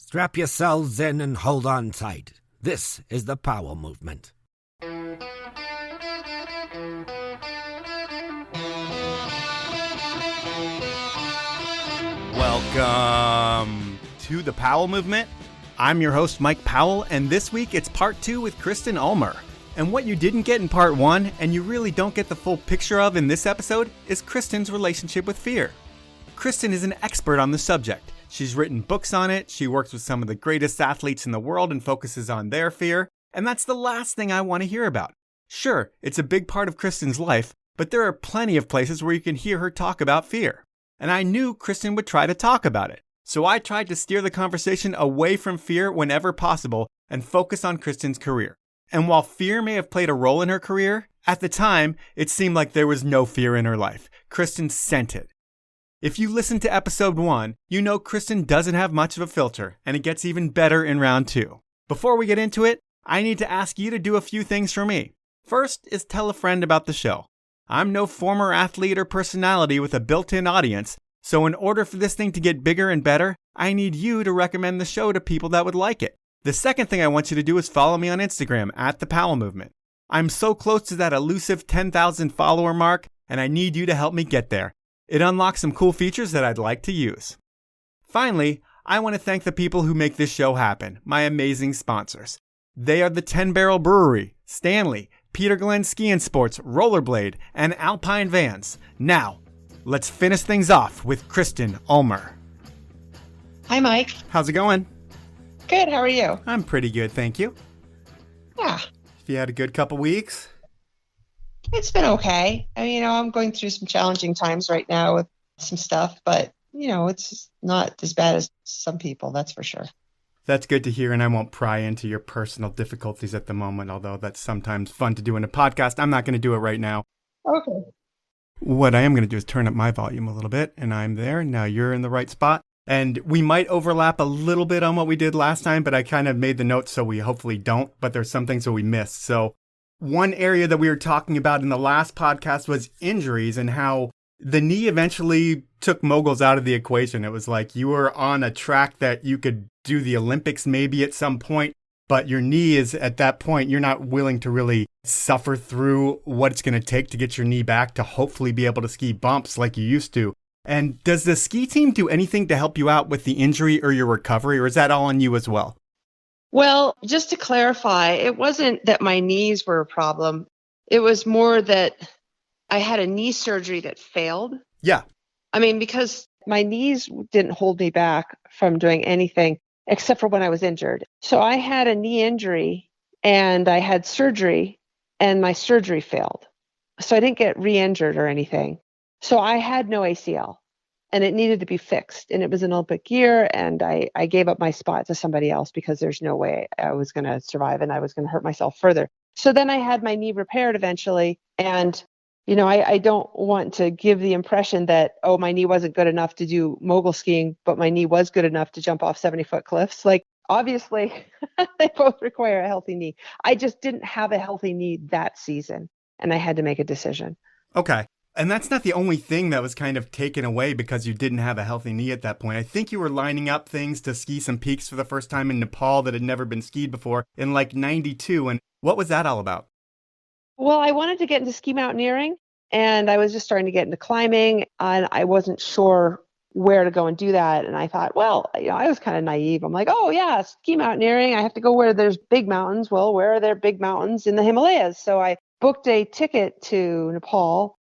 Strap yourselves in and hold on tight. This is the Power Movement. Welcome to the Powell Movement. I'm your host, Mike Powell, and this week it's part 2 with Kristen Ulmer. And what you didn't get in part 1, and you really don't get the full picture of in this episode, is Kristen's relationship with fear. Kristen is an expert on the subject. She's written books on it, she works with some of the greatest athletes in the world and focuses on their fear, and that's the last thing I want to hear about. Sure, it's a big part of Kristen's life, but there are plenty of places where you can hear her talk about fear. And I knew Kristen would try to talk about it. So I tried to steer the conversation away from fear whenever possible and focus on Kristen's career. And while fear may have played a role in her career, at the time, it seemed like there was no fear in her life. Kristen sent it. If you listened to episode 1, you know Kristen doesn't have much of a filter, and it gets even better in round 2. Before we get into it, I need to ask you to do a few things for me. First is tell a friend about the show. I'm no former athlete or personality with a built-in audience, so in order for this thing to get bigger and better, I need you to recommend the show to people that would like it. The second thing I want you to do is follow me on Instagram at The Powell Movement. I'm so close to that elusive 10,000 follower mark, and I need you to help me get there. It unlocks some cool features that I'd like to use. Finally, I want to thank the people who make this show happen, my amazing sponsors. They are the 10 Barrel Brewery, Stanley, Peter Glenn Ski and Sports, Rollerblade, and Alpine Vans. Now, let's finish things off with Kristen Ulmer. Hi, Mike. How's it going? Good. How are you? I'm pretty good, thank you. Yeah. Have you had a good couple weeks? It's been okay. I mean, I'm going through some challenging times right now with some stuff, but, it's not as bad as some people, that's for sure. That's good to hear, and I won't pry into your personal difficulties at the moment, although that's sometimes fun to do in a podcast. I'm not going to do it right now. Okay. What I am going to do is turn up my volume a little bit, and I'm there. Now you're in the right spot. And we might overlap a little bit on what we did last time, but I kind of made the notes so we hopefully don't, but there's some things that we missed. So one area that we were talking about in the last podcast was injuries and how the knee eventually took moguls out of the equation. It was like you were on a track that you could do the Olympics maybe at some point, but your knee is at that point, you're not willing to really suffer through what it's going to take to get your knee back to hopefully be able to ski bumps like you used to. And does the ski team do anything to help you out with the injury or your recovery, or is that all on you as well? Well, just to clarify, it wasn't that my knees were a problem. It was more that I had a knee surgery that failed. Yeah. I mean, because my knees didn't hold me back from doing anything except for when I was injured. So I had a knee injury and I had surgery and my surgery failed. So I didn't get re-injured or anything. So I had no ACL. And it needed to be fixed. And it was an Olympic year. And I gave up my spot to somebody else because there's no way I was going to survive and I was going to hurt myself further. So then I had my knee repaired eventually. And, I don't want to give the impression that, my knee wasn't good enough to do mogul skiing, but my knee was good enough to jump off 70-foot cliffs. Like, obviously, they both require a healthy knee. I just didn't have a healthy knee that season. And I had to make a decision. Okay. And that's not the only thing that was kind of taken away because you didn't have a healthy knee at that point. I think you were lining up things to ski some peaks for the first time in Nepal that had never been skied before in like 92. And what was that all about? Well, I wanted to get into ski mountaineering and I was just starting to get into climbing and I wasn't sure where to go and do that. And I thought, well, I was kind of naive. I'm like, oh yeah, ski mountaineering. I have to go where there's big mountains. Well, where are there big mountains? In the Himalayas. So I booked a ticket to Nepal.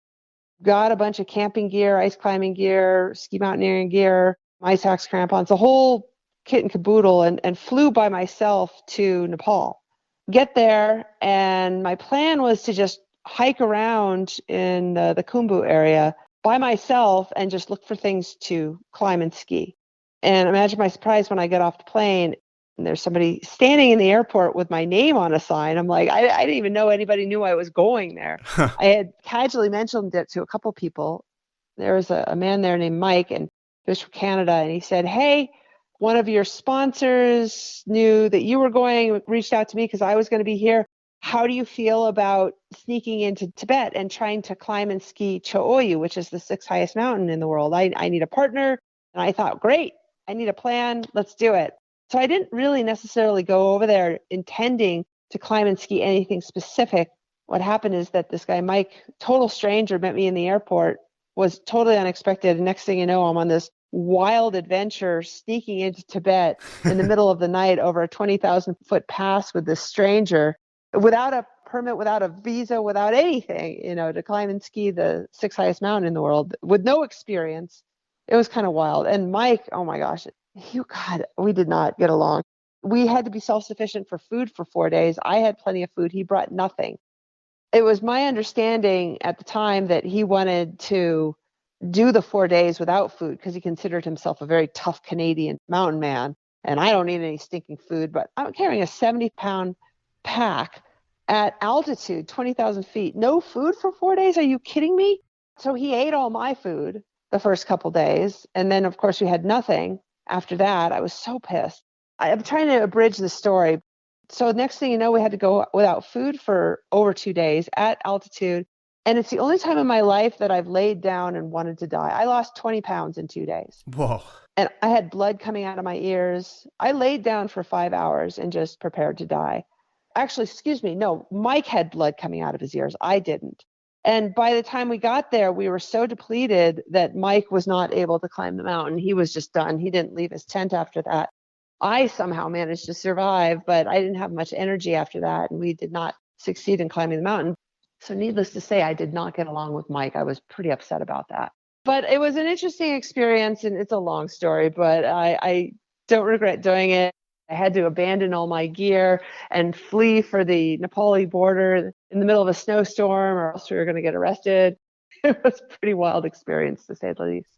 Got a bunch of camping gear, ice climbing gear, ski mountaineering gear, ice axe crampons, a whole kit and caboodle, and flew by myself to Nepal. Get there, and my plan was to just hike around in the Khumbu area by myself and just look for things to climb and ski. And imagine my surprise when I get off the plane and there's somebody standing in the airport with my name on a sign. I'm like, I didn't even know anybody knew I was going there. I had casually mentioned it to a couple people. There was a man there named Mike, and he was from Canada, and he said, hey, one of your sponsors knew that you were going, reached out to me because I was going to be here. How do you feel about sneaking into Tibet and trying to climb and ski Cho-Oyu, which is the 6th highest mountain in the world? I need a partner. And I thought, great, I need a plan. Let's do it. So I didn't really necessarily go over there intending to climb and ski anything specific. What happened is that this guy, Mike, total stranger, met me in the airport, was totally unexpected. And next thing you know, I'm on this wild adventure sneaking into Tibet in the middle of the night over a 20,000-foot pass with this stranger without a permit, without a visa, without anything, to climb and ski the sixth highest mountain in the world with no experience. It was kind of wild. And Mike, oh my gosh, God, we did not get along. We had to be self-sufficient for food for 4 days. I had plenty of food. He brought nothing. It was my understanding at the time that he wanted to do the 4 days without food because he considered himself a very tough Canadian mountain man. And I don't need any stinking food, but I'm carrying a 70-pound pack at altitude, 20,000 feet. No food for 4 days? Are you kidding me? So he ate all my food the first couple days. And then, of course, we had nothing after that. I was so pissed. I'm trying to abridge the story. So next thing you know, we had to go without food for over 2 days at altitude. And it's the only time in my life that I've laid down and wanted to die. I lost 20 pounds in 2 days. Whoa. And I had blood coming out of my ears. I laid down for 5 hours and just prepared to die. Actually, excuse me. No, Mike had blood coming out of his ears. I didn't. And by the time we got there, we were so depleted that Mike was not able to climb the mountain. He was just done. He didn't leave his tent after that. I somehow managed to survive, but I didn't have much energy after that, and we did not succeed in climbing the mountain. So needless to say, I did not get along with Mike. I was pretty upset about that. But it was an interesting experience, and it's a long story, but I don't regret doing it. I had to abandon all my gear and flee for the Nepali border in the middle of a snowstorm, or else we were going to get arrested. It was a pretty wild experience, to say the least.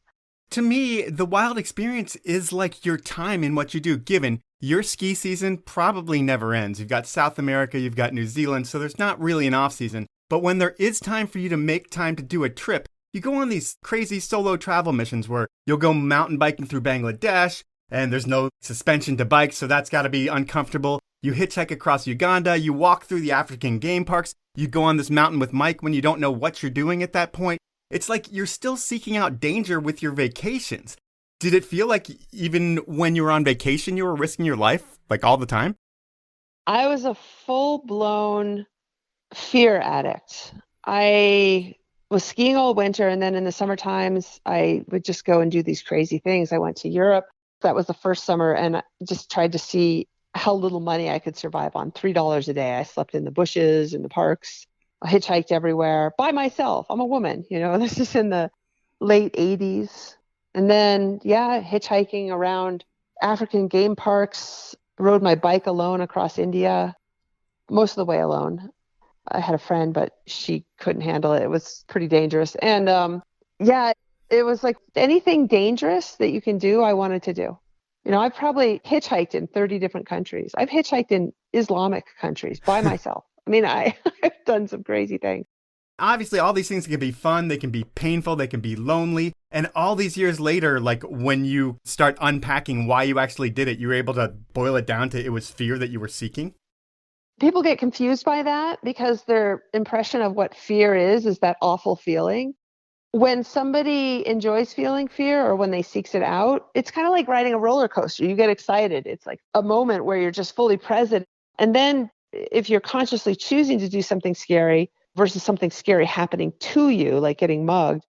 To me, the wild experience is like your time in what you do, given your ski season probably never ends. You've got South America, you've got New Zealand, so there's not really an off season. But when there is time for you to make time to do a trip, you go on these crazy solo travel missions where you'll go mountain biking through Bangladesh, and there's no suspension to bikes, so that's got to be uncomfortable. You hitchhike across Uganda, you walk through the African game parks, you go on this mountain with Mike when you don't know what you're doing at that point. It's like you're still seeking out danger with your vacations. Did it feel like even when you were on vacation, you were risking your life, like all the time? I was a full-blown fear addict. I was skiing all winter, and then in the summer times, I would just go and do these crazy things. I went to Europe. That was the first summer, and I just tried to see how little money I could survive on. $3 a day. I slept in the bushes, in the parks. I hitchhiked everywhere by myself. I'm a woman, this is in the late 80s. And then, hitchhiking around African game parks, rode my bike alone across India, most of the way alone. I had a friend, but she couldn't handle it. It was pretty dangerous. And it was like anything dangerous that you can do, I wanted to do. I've probably hitchhiked in 30 different countries. I've hitchhiked in Islamic countries by myself. I mean, I've done some crazy things. Obviously, all these things can be fun, they can be painful, they can be lonely. And all these years later, like when you start unpacking why you actually did it, you were able to boil it down to it was fear that you were seeking? People get confused by that because their impression of what fear is that awful feeling. When somebody enjoys feeling fear or when they seeks it out, it's kind of like riding a roller coaster. You get excited. It's like a moment where you're just fully present. And then if you're consciously choosing to do something scary versus something scary happening to you, like getting mugged,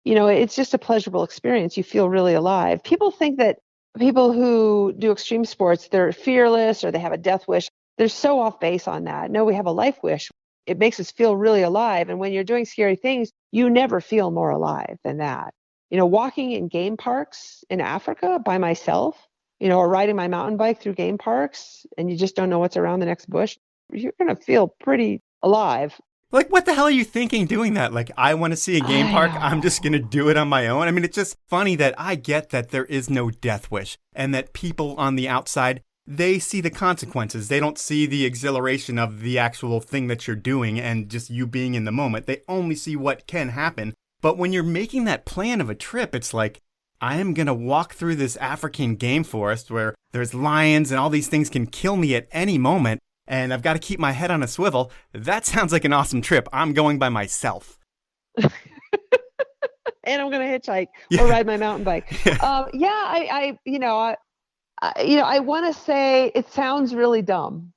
it's just a pleasurable experience. You feel really alive. People think that people who do extreme sports, they're fearless or they have a death wish. They're so off base on that. No, we have a life wish. It makes us feel really alive. And when you're doing scary things, you never feel more alive than that. Walking in game parks in Africa by myself, or riding my mountain bike through game parks, and you just don't know what's around the next bush, you're going to feel pretty alive. Like, what the hell are you thinking doing that? Like, I want to see a game park. I'm just going to do it on my own. I mean, it's just funny that I get that there is no death wish and that people on the outside, they see the consequences. They don't see the exhilaration of the actual thing that you're doing and just you being in the moment. They only see what can happen. But when you're making that plan of a trip, it's like, I am going to walk through this African game forest where there's lions and all these things can kill me at any moment. And I've got to keep my head on a swivel. That sounds like an awesome trip. I'm going by myself. And I'm going to hitchhike or ride my mountain bike. I want to say it sounds really dumb.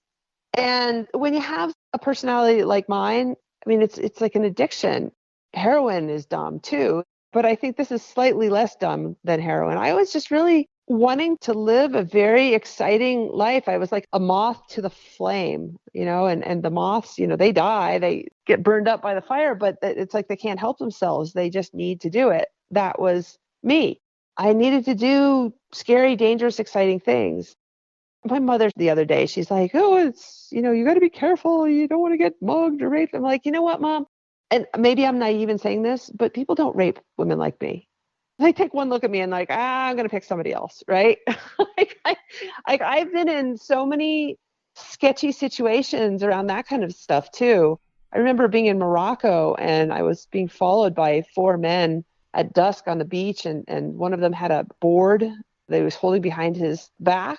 And when you have a personality like mine, I mean, it's like an addiction. Heroin is dumb too, but I think this is slightly less dumb than heroin. I was just really wanting to live a very exciting life. I was like a moth to the flame, and the moths, they die, they get burned up by the fire, but it's like they can't help themselves. They just need to do it. That was me. I needed to do scary, dangerous, exciting things. My mother the other day, she's like, oh, it's, you got to be careful. You don't want to get mugged or raped. I'm like, you know what, Mom? And maybe I'm naive in saying this, but people don't rape women like me. They take one look at me and like, I'm going to pick somebody else. Right. I've been in so many sketchy situations around that kind of stuff too. I remember being in Morocco and I was being followed by 4 men at dusk on the beach. And one of them had a board that he was holding behind his back.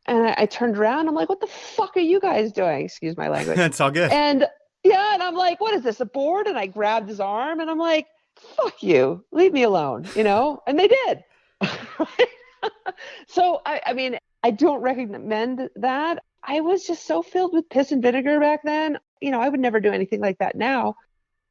And I turned around. I'm like, what the fuck are you guys doing? Excuse my language. That's all good. And and I'm like, what is this, a board? And I grabbed his arm and I'm like, fuck you. Leave me alone, And they did. So, I mean, I don't recommend that. I was just so filled with piss and vinegar back then. I would never do anything like that now.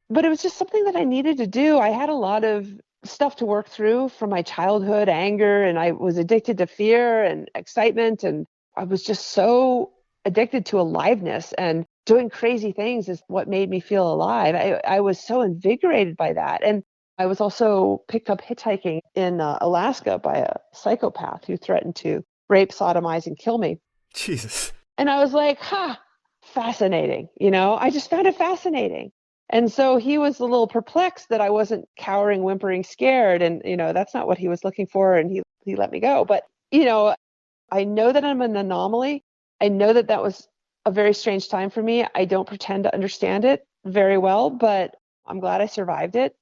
But it was just something that I needed to do. I had a lot of stuff to work through from my childhood, anger, and I was addicted to fear and excitement. And I was just so addicted to aliveness, and doing crazy things is what made me feel alive. I was so invigorated by that. And I was also picked up hitchhiking in Alaska by a psychopath who threatened to rape, sodomize, and kill me. Jesus. And I was like, fascinating. I just found it fascinating. And so he was a little perplexed that I wasn't cowering, whimpering, scared. And, that's not what he was looking for. And he let me go. But, I know that I'm an anomaly. I know that that was a very strange time for me. I don't pretend to understand it very well, but I'm glad I survived it.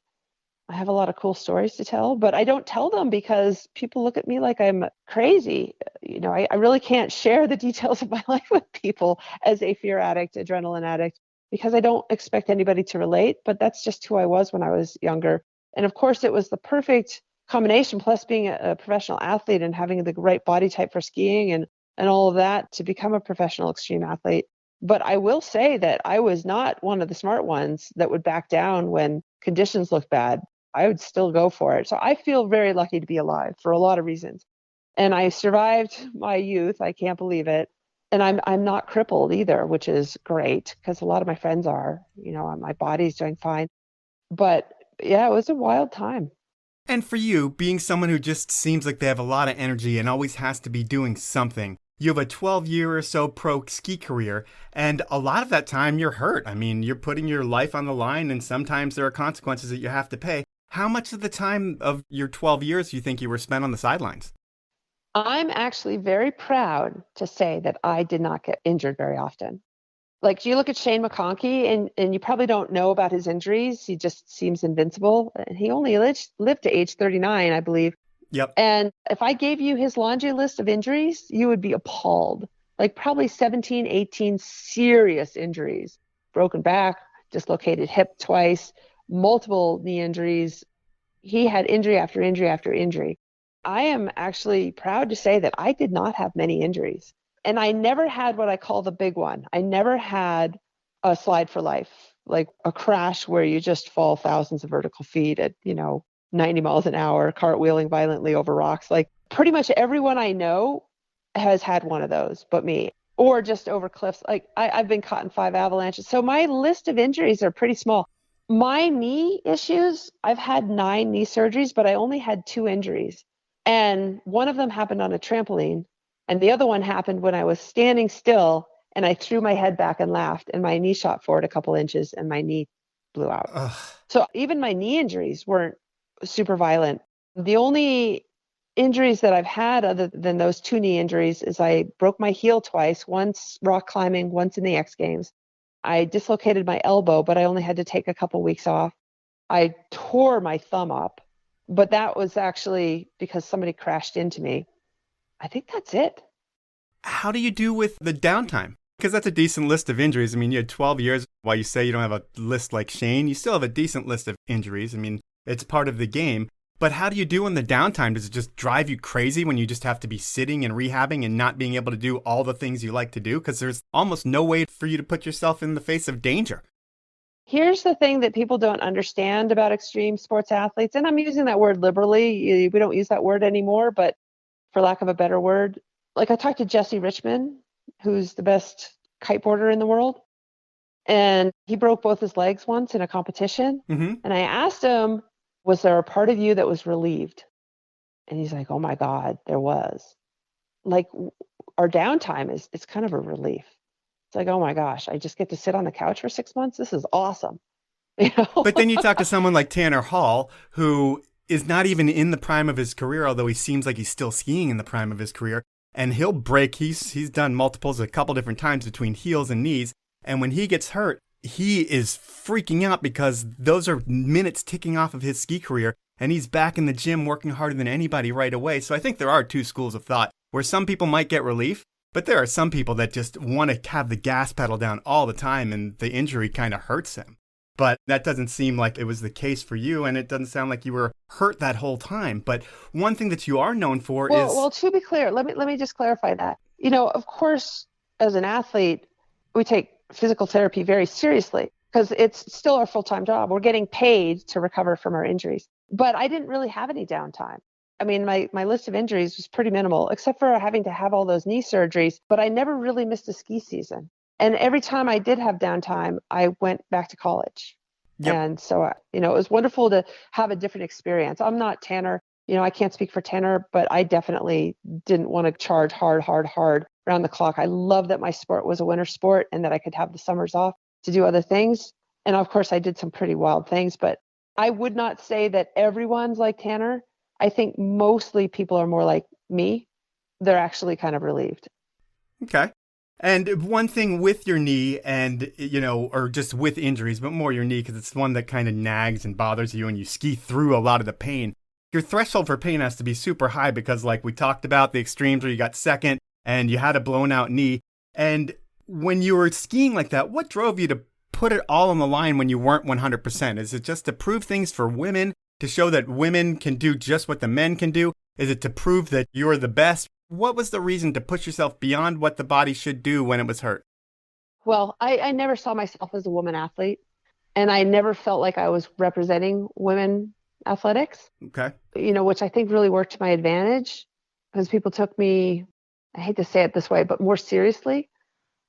I have a lot of cool stories to tell, but I don't tell them because people look at me like I'm crazy. I really can't share the details of my life with people as a fear addict, adrenaline addict, because I don't expect anybody to relate, but that's just who I was when I was younger. And of course, it was the perfect combination, plus being a professional athlete and having the right body type for skiing and all of that to become a professional extreme athlete. But I will say that I was not one of the smart ones that would back down when conditions looked bad. I would still go for it. So I feel very lucky to be alive for a lot of reasons. And I survived my youth. I can't believe it. And I'm not crippled either, which is great because a lot of my friends are. My body's doing fine. But yeah, it was a wild time. And for you, being someone who just seems like they have a lot of energy and always has to be doing something, you have a 12-year or so pro ski career, and a lot of that time you're hurt. I mean, you're putting your life on the line, and sometimes there are consequences that you have to pay. How much of the time of your 12 years do you think you were spent on the sidelines? I'm actually very proud to say that I did not get injured very often. Like, you look at Shane McConkey, and you probably don't know about his injuries. He just seems invincible. And he only lived to age 39, I believe. Yep. And if I gave you his laundry list of injuries, you would be appalled. Like probably 17, 18 serious injuries. Broken back, dislocated hip twice, multiple knee injuries. He had injury after injury after injury. I am actually proud to say that I did not have many injuries. And I never had what I call the big one. I never had a slide for life, like a crash where you just fall thousands of vertical feet at, 90 miles an hour, cartwheeling violently over rocks. Like pretty much everyone I know has had one of those but me, or just over cliffs. Like I've been caught in 5 avalanches. So my list of injuries are pretty small. My knee issues, I've had 9 knee surgeries, but I only had 2 injuries. And one of them happened on a trampoline. And the other one happened when I was standing still and I threw my head back and laughed and my knee shot forward a couple inches and my knee blew out. Ugh. So even my knee injuries weren't super violent. The only injuries that I've had other than those 2 knee injuries is I broke my heel twice, once rock climbing, once in the X Games. I dislocated my elbow, but I only had to take a couple weeks off. I tore my thumb up, but that was actually because somebody crashed into me. I think that's it. How do you do with the downtime? Because that's a decent list of injuries. I mean, you had 12 years. While you say you don't have a list like Shane, you still have a decent list of injuries. I mean, it's part of the game. But how do you do in the downtime? Does it just drive you crazy when you just have to be sitting and rehabbing and not being able to do all the things you like to do? Because there's almost no way for you to put yourself in the face of danger. Here's the thing that people don't understand about extreme sports athletes, and I'm using that word liberally. We don't use that word anymore, but for lack of a better word, like I talked to Jesse Richmond, who's the best kiteboarder in the world, and he broke both his legs once in a competition. Mm-hmm. And I asked him, was there a part of you that was relieved? And he's like, oh my God, there was. Like our downtime it's kind of a relief. It's like, oh my gosh, I just get to sit on the couch for 6 months. This is awesome. You know? But then you talk to someone like Tanner Hall, who is not even in the prime of his career, although he seems like he's still skiing in the prime of his career. And he'll break, he's done multiples a couple different times between heels and knees. And when he gets hurt, he is freaking out because those are minutes ticking off of his ski career. And he's back in the gym working harder than anybody right away. So I think there are two schools of thought where some people might get relief, but there are some people that just want to have the gas pedal down all the time and the injury kind of hurts them. But that doesn't seem like it was the case for you, and it doesn't sound like you were hurt that whole time. But one thing that you are known for is... Well, to be clear, let me just clarify that. You know, of course, as an athlete, we take physical therapy very seriously because it's still our full-time job. We're getting paid to recover from our injuries. But I didn't really have any downtime. I mean, my list of injuries was pretty minimal, except for having to have all those knee surgeries. But I never really missed a ski season. And every time I did have downtime, I went back to college. Yep. And so, you know, it was wonderful to have a different experience. I'm not Tanner. You know, I can't speak for Tanner, but I definitely didn't want to charge hard around the clock. I love that my sport was a winter sport and that I could have the summers off to do other things. And of course, I did some pretty wild things, but I would not say that everyone's like Tanner. I think mostly people are more like me. They're actually kind of relieved. Okay. And one thing with your knee and, you know, or just with injuries, but more your knee, because it's one that kind of nags and bothers you and you ski through a lot of the pain. Your threshold for pain has to be super high because, like we talked about, the extremes where you got second and you had a blown out knee. And when you were skiing like that, what drove you to put it all on the line when you weren't 100%? Is it just to prove things for women, to show that women can do just what the men can do? Is it to prove that you're the best? What was the reason to push yourself beyond what the body should do when it was hurt? Well, I never saw myself as a woman athlete, and I never felt like I was representing women athletics. Okay. You know, which I think really worked to my advantage because people took me, I hate to say it this way, but more seriously.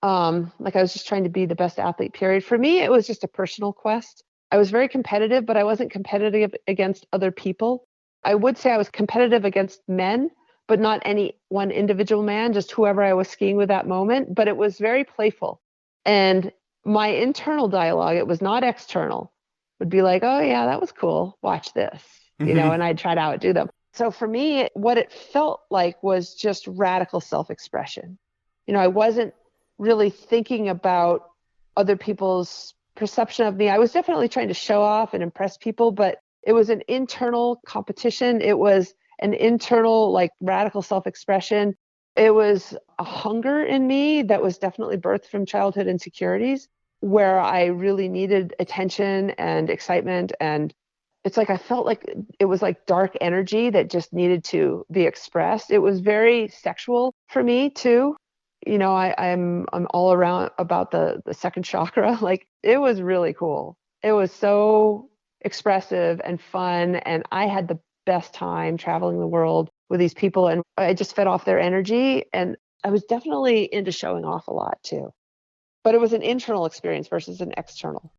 Like I was just trying to be the best athlete, period. For me, it was just a personal quest. I was very competitive, but I wasn't competitive against other people. I would say I was competitive against men, but not any one individual man, just whoever I was skiing with that moment. But it was very playful. And my internal dialogue, it was not external, would be like, oh yeah, that was cool. Watch this, you know, and I'd try to outdo them. So for me, what it felt like was just radical self-expression. You know, I wasn't really thinking about other people's perception of me. I was definitely trying to show off and impress people, but it was an internal competition. It was an internal, like, radical self-expression. It was a hunger in me that was definitely birthed from childhood insecurities where I really needed attention and excitement. And it's like I felt like it was like dark energy that just needed to be expressed. It was very sexual for me too. You know, I'm all around about the second chakra. Like, it was really cool. It was so expressive and fun. And I had the best time traveling the world with these people. And I just fed off their energy. And I was definitely into showing off a lot too. But it was an internal experience versus an external.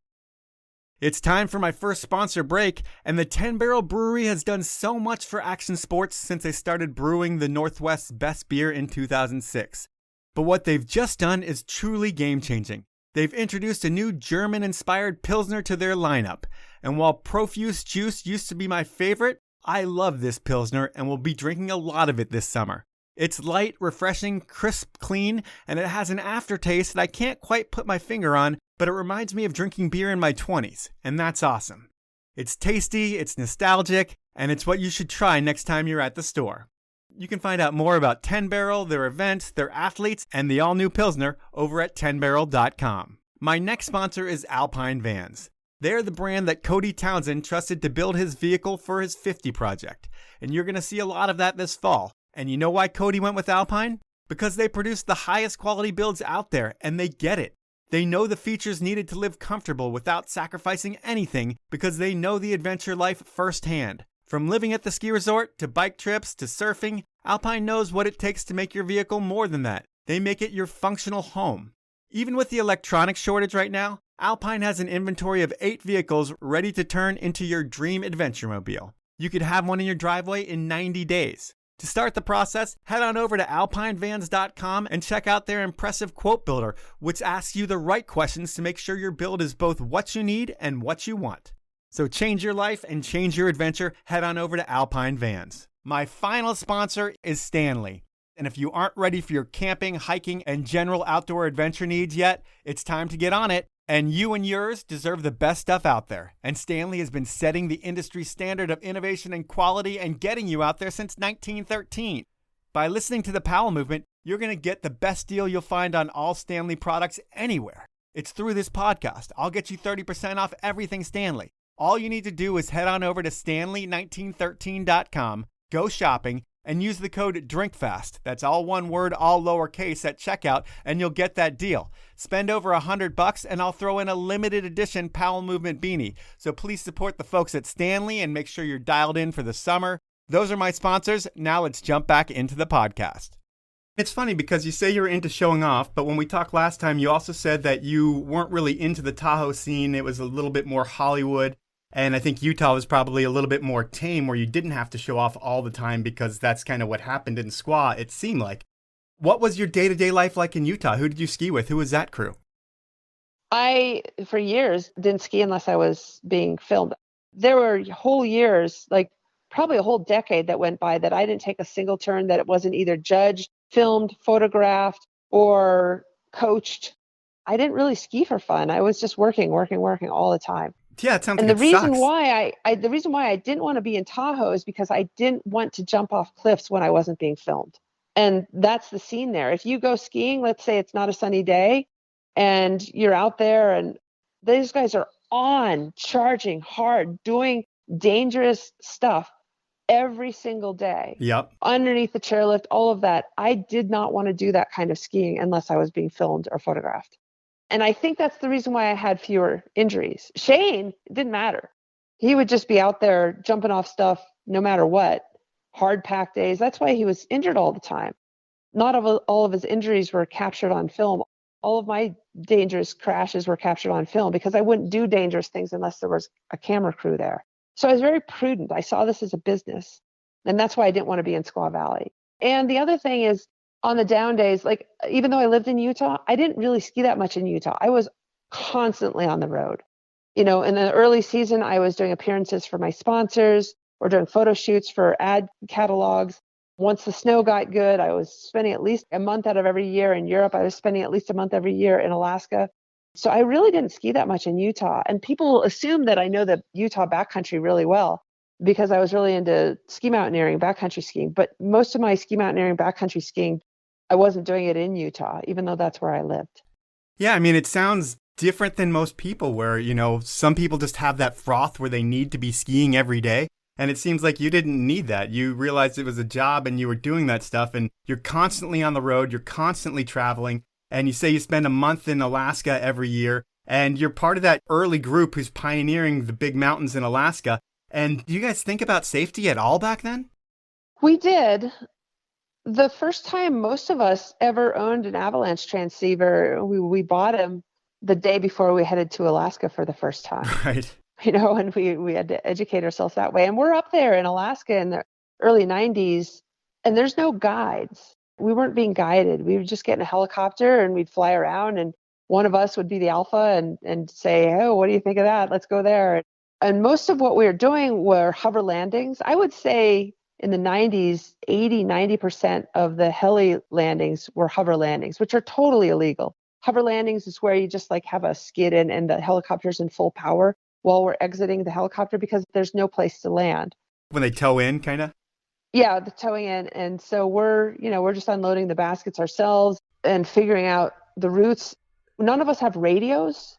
It's time for my first sponsor break, and the 10 Barrel Brewery has done so much for action sports since they started brewing the Northwest's best beer in 2006. But what they've just done is truly game-changing. They've introduced a new German-inspired Pilsner to their lineup, and while Profuse Juice used to be my favorite, I love this Pilsner and will be drinking a lot of it this summer. It's light, refreshing, crisp, clean, and it has an aftertaste that I can't quite put my finger on, but it reminds me of drinking beer in my 20s, and that's awesome. It's tasty, it's nostalgic, and it's what you should try next time you're at the store. You can find out more about 10 Barrel, their events, their athletes, and the all-new Pilsner over at 10barrel.com. My next sponsor is Alpine Vans. They're the brand that Cody Townsend trusted to build his vehicle for his 50 project. And you're going to see a lot of that this fall. And you know why Cody went with Alpine? Because they produce the highest quality builds out there, and they get it. They know the features needed to live comfortable without sacrificing anything because they know the adventure life firsthand. From living at the ski resort to bike trips to surfing, Alpine knows what it takes to make your vehicle more than that. They make it your functional home. Even with the electronics shortage right now, Alpine has an inventory of 8 vehicles ready to turn into your dream adventure mobile. You could have one in your driveway in 90 days. To start the process, head on over to alpinevans.com and check out their impressive quote builder, which asks you the right questions to make sure your build is both what you need and what you want. So change your life and change your adventure. Head on over to Alpine Vans. My final sponsor is Stanley. And if you aren't ready for your camping, hiking, and general outdoor adventure needs yet, it's time to get on it. And you and yours deserve the best stuff out there. And Stanley has been setting the industry standard of innovation and quality and getting you out there since 1913. By listening to the Powell Movement, you're going to get the best deal you'll find on all Stanley products anywhere. It's through this podcast. I'll get you 30% off everything Stanley. All you need to do is head on over to stanley1913.com, go shopping, and use the code drinkfast. That's all one word, all lowercase at checkout, and you'll get that deal. Spend over $100 and I'll throw in a limited edition Powell Movement beanie. So please support the folks at Stanley and make sure you're dialed in for the summer. Those are my sponsors. Now let's jump back into the podcast. It's funny because you say you're into showing off, but when we talked last time, you also said that you weren't really into the Tahoe scene. It was a little bit more Hollywood. And I think Utah was probably a little bit more tame where you didn't have to show off all the time because that's kind of what happened in Squaw, it seemed like. What was your day-to-day life like in Utah? Who did you ski with? Who was that crew? I, for years, didn't ski unless I was being filmed. There were whole years, like probably a whole decade that went by that I didn't take a single turn that it wasn't either judged, filmed, photographed, or coached. I didn't really ski for fun. I was just working all the time. Yeah, it sounds and like the reason why the reason why I didn't want to be in Tahoe is because I didn't want to jump off cliffs when I wasn't being filmed. And that's the scene there. If you go skiing, let's say it's not a sunny day and you're out there and these guys are on, charging hard, doing dangerous stuff every single day. Yep. Underneath the chairlift, all of that. I did not want to do that kind of skiing unless I was being filmed or photographed. And I think that's the reason why I had fewer injuries. Shane, it didn't matter. He would just be out there jumping off stuff no matter what. Hard pack days. That's why he was injured all the time. Not all of his injuries were captured on film. All of my dangerous crashes were captured on film because I wouldn't do dangerous things unless there was a camera crew there. So I was very prudent. I saw this as a business. And that's why I didn't want to be in Squaw Valley. And the other thing is, on the down days, like even though I lived in Utah, I didn't really ski that much in Utah. I was constantly on the road. You know, in the early season, I was doing appearances for my sponsors or doing photo shoots for ad catalogs. Once the snow got good, I was spending at least a month out of every year in Europe. I was spending at least a month every year in Alaska. So I really didn't ski that much in Utah. And people assume that I know the Utah backcountry really well because I was really into ski mountaineering, backcountry skiing. But most of my ski mountaineering, backcountry skiing, I wasn't doing it in Utah, even though that's where I lived. Yeah, I mean, it sounds different than most people where, you know, some people just have that froth where they need to be skiing every day. And it seems like you didn't need that. You realized it was a job and you were doing that stuff and you're constantly on the road. You're constantly traveling. And you say you spend a month in Alaska every year and you're part of that early group who's pioneering the big mountains in Alaska. And do you guys think about safety at all back then? We did. The first time most of us ever owned an avalanche transceiver, we bought them the day before we headed to Alaska for the first time. Right. You know, and we had to educate ourselves that way. And we're up there in Alaska in the early 90s, and there's no guides. We weren't being guided. We would just get in a helicopter and we'd fly around, and one of us would be the alpha and say, oh, what do you think of that? Let's go there. And most of what we were doing were hover landings. I would say in the 90s, 90% of the heli landings were hover landings, which are totally illegal. Hover landings is where you just like have a skid in and the helicopter's in full power while we're exiting the helicopter because there's no place to land. When they tow in, kind of? Yeah, the towing in. And so we're just unloading the baskets ourselves and figuring out the routes. None of us have radios.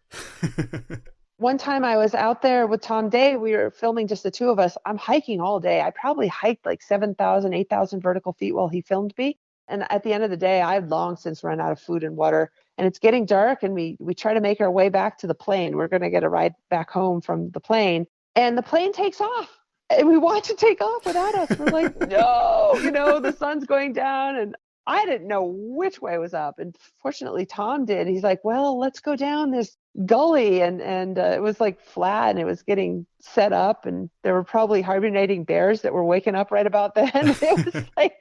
One time I was out there with Tom Day, we were filming just the two of us. I'm hiking all day. I probably hiked like 7,000, 8,000 vertical feet while he filmed me. And at the end of the day, I've long since run out of food and water. And it's getting dark, and we try to make our way back to the plane. We're going to get a ride back home from the plane. And the plane takes off. And we want to take off without us. We're like, no, the sun's going down. And I didn't know which way was up. And fortunately, Tom did. He's like, well, let's go down this gully. And it was like flat, and it was getting set up. And there were probably hibernating bears that were waking up right about then. It was like,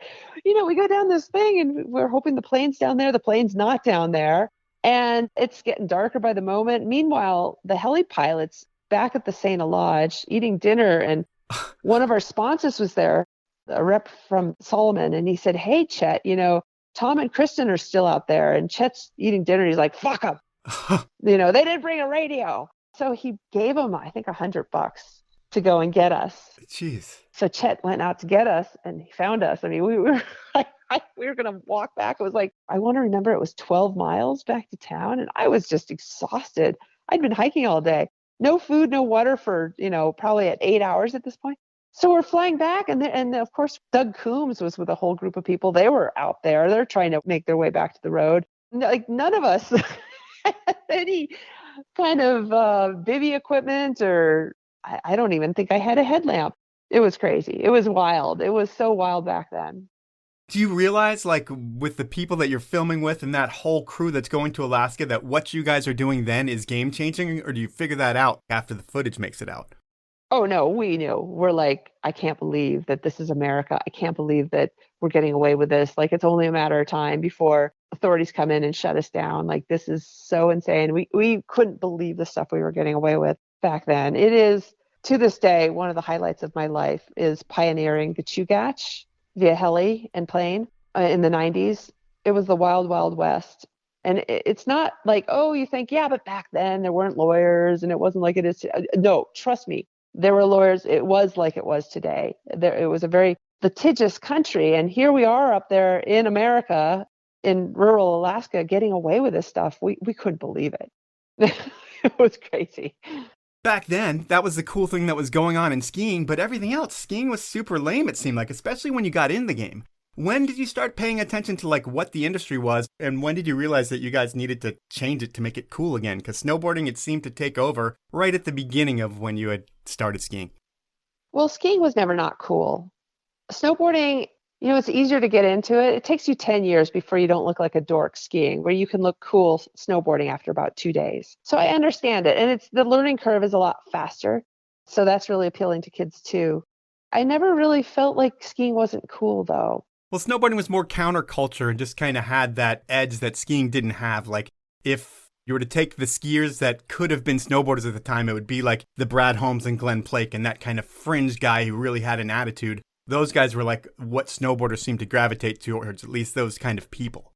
we go down this thing, and we're hoping the plane's down there. The plane's not down there. And it's getting darker by the moment. Meanwhile, the heli pilots back at the St. Lodge eating dinner, and one of our sponsors was there, a rep from Solomon, and he said, hey, Chet, Tom and Kristen are still out there. And Chet's eating dinner. He's like, fuck them. They didn't bring a radio. So he gave them, I think, $100 to go and get us. Jeez. So Chet went out to get us, and he found us. I mean, we were we were going to walk back. It was like, I want to remember it was 12 miles back to town. And I was just exhausted. I'd been hiking all day. No food, no water for, probably at 8 hours at this point. So we're flying back, and of course, Doug Coombs was with a whole group of people. They were out there. They're trying to make their way back to the road. Like, none of us had any kind of bivy equipment, or I don't even think I had a headlamp. It was crazy. It was wild. It was so wild back then. Do you realize, like, with the people that you're filming with and that whole crew that's going to Alaska, that what you guys are doing then is game-changing, or do you figure that out after the footage makes it out? Oh, no, we knew. We're like, I can't believe that this is America. I can't believe that we're getting away with this. Like, it's only a matter of time before authorities come in and shut us down. Like, this is so insane. We couldn't believe the stuff we were getting away with back then. It is, to this day, one of the highlights of my life is pioneering the Chugach via heli and plane in the 90s. It was the wild, wild west. And it's not like, oh, you think, yeah, but back then there weren't lawyers and it wasn't like it is. No, trust me. There were lawyers. It was like it was today. It was a very litigious country. And here we are up there in America, in rural Alaska, getting away with this stuff. We couldn't believe it. It was crazy. Back then, that was the cool thing that was going on in skiing, but everything else, skiing was super lame, it seemed like, especially when you got in the game. When did you start paying attention to, like, what the industry was, and when did you realize that you guys needed to change it to make it cool again? Because snowboarding, it seemed to take over right at the beginning of when you had started skiing. Well, skiing was never not cool. Snowboarding, it's easier to get into it. It takes you 10 years before you don't look like a dork skiing, where you can look cool snowboarding after about 2 days. So I understand it. And the learning curve is a lot faster. So that's really appealing to kids too. I never really felt like skiing wasn't cool though. Well, snowboarding was more counterculture and just kind of had that edge that skiing didn't have. Like, if you were to take the skiers that could have been snowboarders at the time, it would be like the Brad Holmes and Glenn Plake and that kind of fringe guy who really had an attitude. Those guys were like what snowboarders seemed to gravitate towards, at least those kind of people.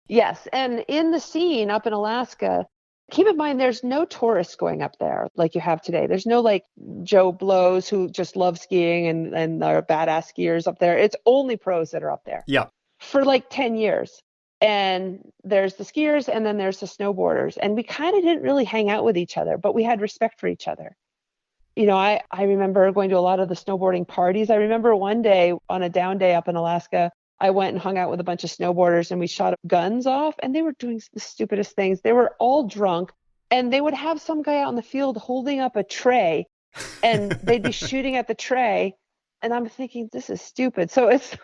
Yes. And in the scene up in Alaska, keep in mind, there's no tourists going up there like you have today. There's no like Joe Blows who just love skiing and are badass skiers up there. It's only pros that are up there. Yeah. For like 10 years. And there's the skiers and then there's the snowboarders. And we kind of didn't really hang out with each other, but we had respect for each other. I remember going to a lot of the snowboarding parties. I remember one day on a down day up in Alaska, I went and hung out with a bunch of snowboarders and we shot guns off and they were doing the stupidest things. They were all drunk and they would have some guy out in the field holding up a tray and they'd be shooting at the tray. And I'm thinking, this is stupid. So it's...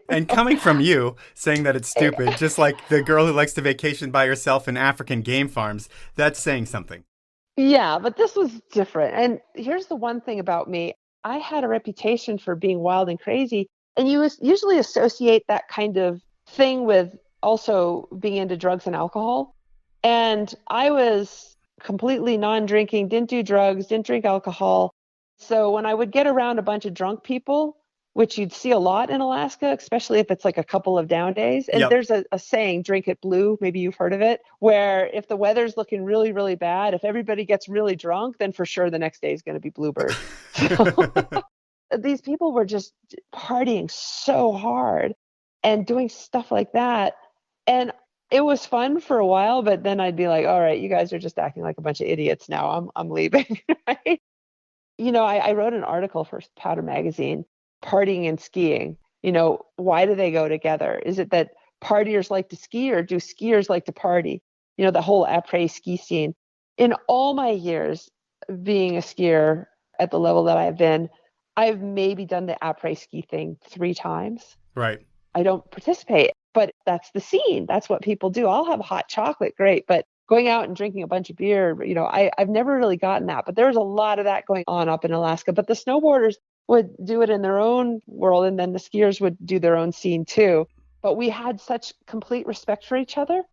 And coming from you, saying that it's stupid, just like the girl who likes to vacation by herself in African game farms, that's saying something. Yeah, but this was different. And here's the one thing about me. I had a reputation for being wild and crazy. And you usually associate that kind of thing with also being into drugs and alcohol. And I was completely non-drinking, didn't do drugs, didn't drink alcohol. So when I would get around a bunch of drunk people, which you'd see a lot in Alaska, especially if it's like a couple of down days. And There's a saying, drink it blue, maybe you've heard of it, where if the weather's looking really, really bad, if everybody gets really drunk, then for sure the next day is going to be bluebird. So, these people were just partying so hard and doing stuff like that. And it was fun for a while, but then I'd be like, all right, you guys are just acting like a bunch of idiots now. I'm leaving. Right? I wrote an article for Powder Magazine, partying and skiing. Why do they go together? Is it that partiers like to ski or do skiers like to party? The whole après ski scene. In all my years being a skier at the level that I've been, I've maybe done the après ski thing 3 times. Right. I don't participate, but that's the scene. That's what people do. I'll have hot chocolate, great. But going out and drinking a bunch of beer, I've never really gotten that. But there was a lot of that going on up in Alaska. But the snowboarders would do it in their own world, and then the skiers would do their own scene too. But we had such complete respect for each other.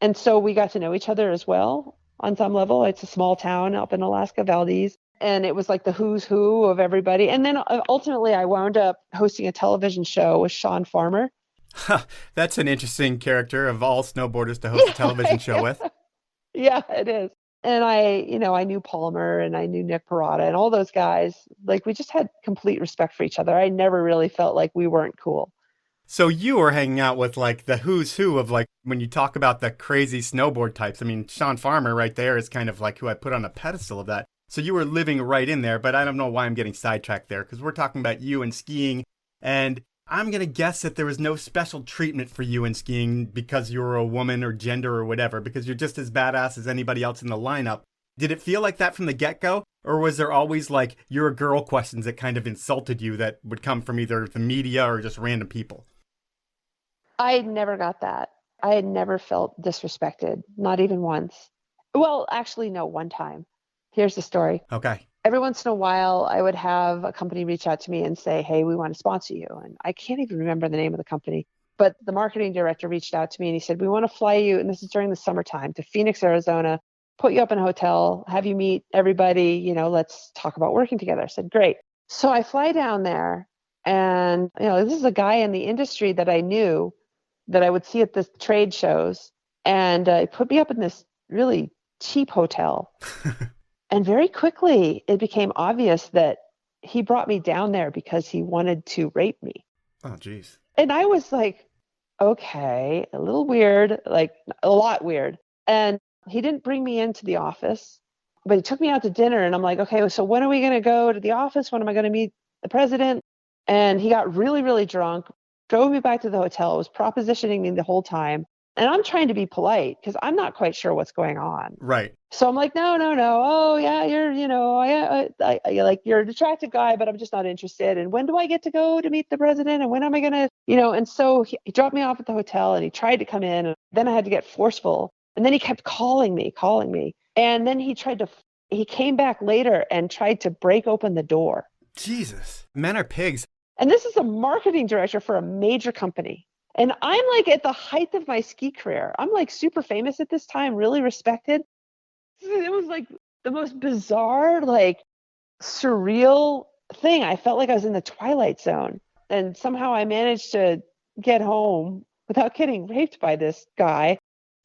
And so we got to know each other as well on some level. It's a small town up in Alaska, Valdez. And it was like the who's who of everybody. And then ultimately I wound up hosting a television show with Sean Farmer. That's an interesting character of all snowboarders to host a television show with. Yeah, it is. And I knew Palmer and I knew Nick Parada and all those guys. Like, we just had complete respect for each other. I never really felt like we weren't cool. So you were hanging out with like the who's who of like, when you talk about the crazy snowboard types, I mean, Sean Farmer right there is kind of like who I put on a pedestal of that. So you were living right in there, but I don't know why I'm getting sidetracked there because we're talking about you and skiing. And I'm going to guess that there was no special treatment for you in skiing because you were a woman or gender or whatever, because you're just as badass as anybody else in the lineup. Did it feel like that from the get-go? Or was there always like, you're a girl questions that kind of insulted you that would come from either the media or just random people? I never got that. I had never felt disrespected, not even once. Well, actually, no, one time. Here's the story. Okay. Every once in a while, I would have a company reach out to me and say, hey, we want to sponsor you. And I can't even remember the name of the company. But the marketing director reached out to me and he said, we want to fly you, and this is during the summertime, to Phoenix, Arizona, put you up in a hotel, have you meet everybody, let's talk about working together. I said, great. So I fly down there and, this is a guy in the industry that I knew that I would see at the trade shows. And he put me up in this really cheap hotel. And very quickly, it became obvious that he brought me down there because he wanted to rape me. Oh, geez. And I was like, okay, a little weird, like a lot weird. And he didn't bring me into the office, but he took me out to dinner. And I'm like, okay, so when are we going to go to the office? When am I going to meet the president? And he got really, really drunk, drove me back to the hotel, was propositioning me the whole time. And I'm trying to be polite because I'm not quite sure what's going on. Right. So I'm like, no. Oh, yeah, you're, I like, you're an attractive guy, but I'm just not interested. And when do I get to go to meet the president? And when am I going to, and so he dropped me off at the hotel and he tried to come in. And then I had to get forceful. And then he kept calling me. And then he came back later and tried to break open the door. Jesus. Men are pigs. And this is a marketing director for a major company. And I'm like at the height of my ski career. I'm like super famous at this time, really respected. It was like the most bizarre, like surreal thing. I felt like I was in the Twilight Zone. And somehow I managed to get home without getting raped by this guy.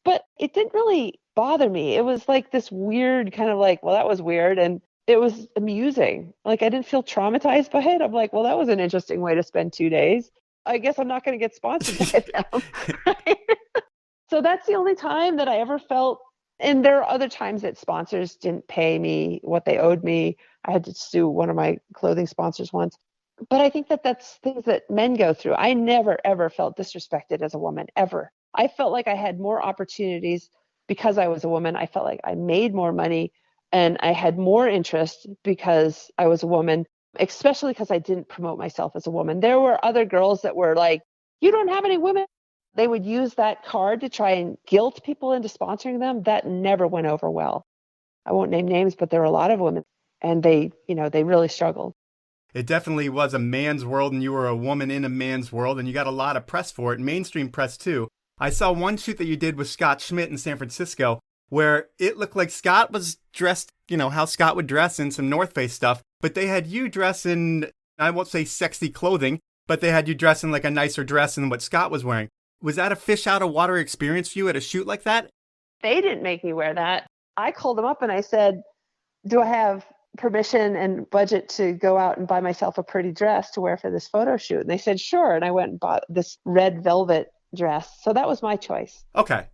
But it didn't really bother me. It was like this weird kind of like, well, that was weird. And it was amusing. Like, I didn't feel traumatized by it. I'm like, well, that was an interesting way to spend 2 days. I guess I'm not going to get sponsored by them. Right? So that's the only time that I ever felt. And there are other times that sponsors didn't pay me what they owed me. I had to sue one of my clothing sponsors once. But I think that that's things that men go through. I never, ever felt disrespected as a woman, ever. I felt like I had more opportunities because I was a woman. I felt like I made more money and I had more interest because I was a woman, especially because I didn't promote myself as a woman. There were other girls that were like, you don't have any women. They would use that card to try and guilt people into sponsoring them. That never went over well. I won't name names, but there were a lot of women and they really struggled. It definitely was a man's world and you were a woman in a man's world and you got a lot of press for it, mainstream press too. I saw one shoot that you did with Scott Schmidt in San Francisco where it looked like Scott was dressed, how Scott would dress in some North Face stuff, but they had you dress in, I won't say sexy clothing, but they had you dress in like a nicer dress than what Scott was wearing. Was that a fish out of water experience for you at a shoot like that? They didn't make me wear that. I called them up and I said, do I have permission and budget to go out and buy myself a pretty dress to wear for this photo shoot? And they said, sure. And I went and bought this red velvet dress. So that was my choice. Okay.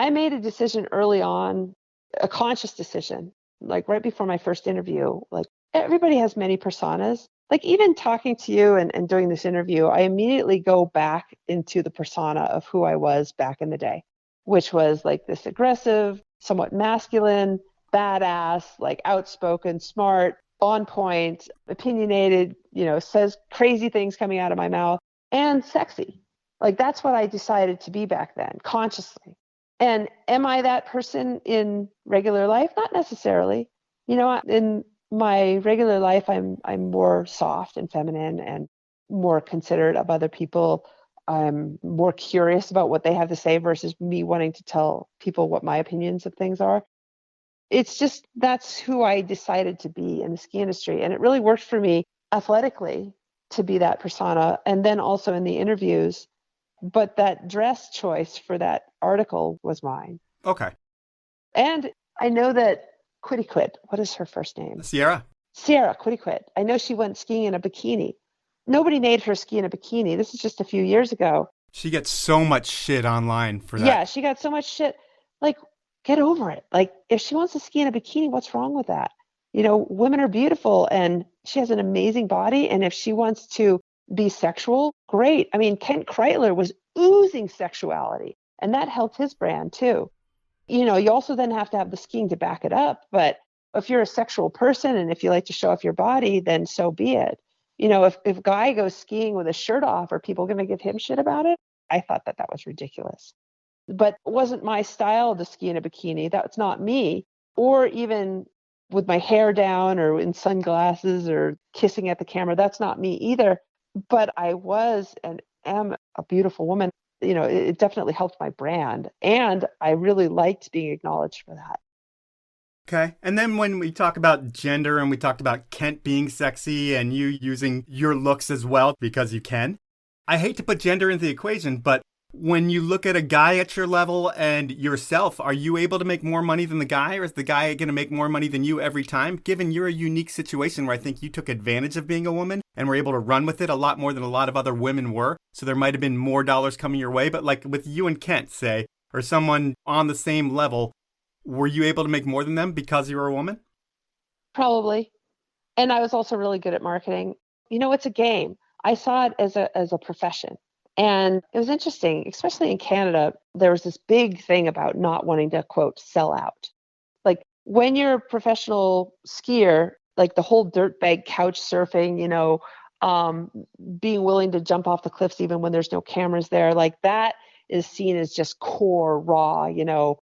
I made a decision early on, a conscious decision, like right before my first interview. Like everybody has many personas. Like even talking to you and doing this interview, I immediately go back into the persona of who I was back in the day, which was like this aggressive, somewhat masculine, badass, like outspoken, smart, on point, opinionated, says crazy things coming out of my mouth, and sexy. Like that's what I decided to be back then, consciously. And am I that person in regular life? Not necessarily. In my regular life, I'm more soft and feminine and more considerate of other people. I'm more curious about what they have to say versus me wanting to tell people what my opinions of things are. It's just that's who I decided to be in the ski industry. And it really worked for me athletically to be that persona. And then also in the interviews. But that dress choice for that article was mine. Okay. And I know that Quitty Quit, what is her first name? Sierra. Sierra Quitty Quit. I know she went skiing in a bikini. Nobody made her ski in a bikini. This is just a few years ago. She gets so much shit online for that. Yeah, she got so much shit. Like, get over it. Like, if she wants to ski in a bikini, what's wrong with that? Women are beautiful and she has an amazing body. And if she wants to be sexual, great. I mean, Kent Kreitler was oozing sexuality, and that helped his brand too. You also then have to have the skiing to back it up. But if you're a sexual person and if you like to show off your body, then so be it. If a guy goes skiing with his shirt off, are people going to give him shit about it? I thought that was ridiculous. But it wasn't my style to ski in a bikini. That's not me. Or even with my hair down or in sunglasses or kissing at the camera. That's not me either. But I was and am a beautiful woman. It definitely helped my brand. And I really liked being acknowledged for that. Okay. And then when we talk about gender and we talked about Kent being sexy and you using your looks as well because you can, I hate to put gender into the equation, but when you look at a guy at your level and yourself, are you able to make more money than the guy, or is the guy going to make more money than you every time? Given you're a unique situation where I think you took advantage of being a woman and were able to run with it a lot more than a lot of other women were. So there might have been more dollars coming your way. But like with you and Kent, say, or someone on the same level, were you able to make more than them because you were a woman? Probably. And I was also really good at marketing. It's a game. I saw it as a profession. And it was interesting, especially in Canada, there was this big thing about not wanting to, quote, sell out. Like when you're a professional skier, like the whole dirtbag couch surfing, being willing to jump off the cliffs even when there's no cameras there, like that is seen as just core, raw,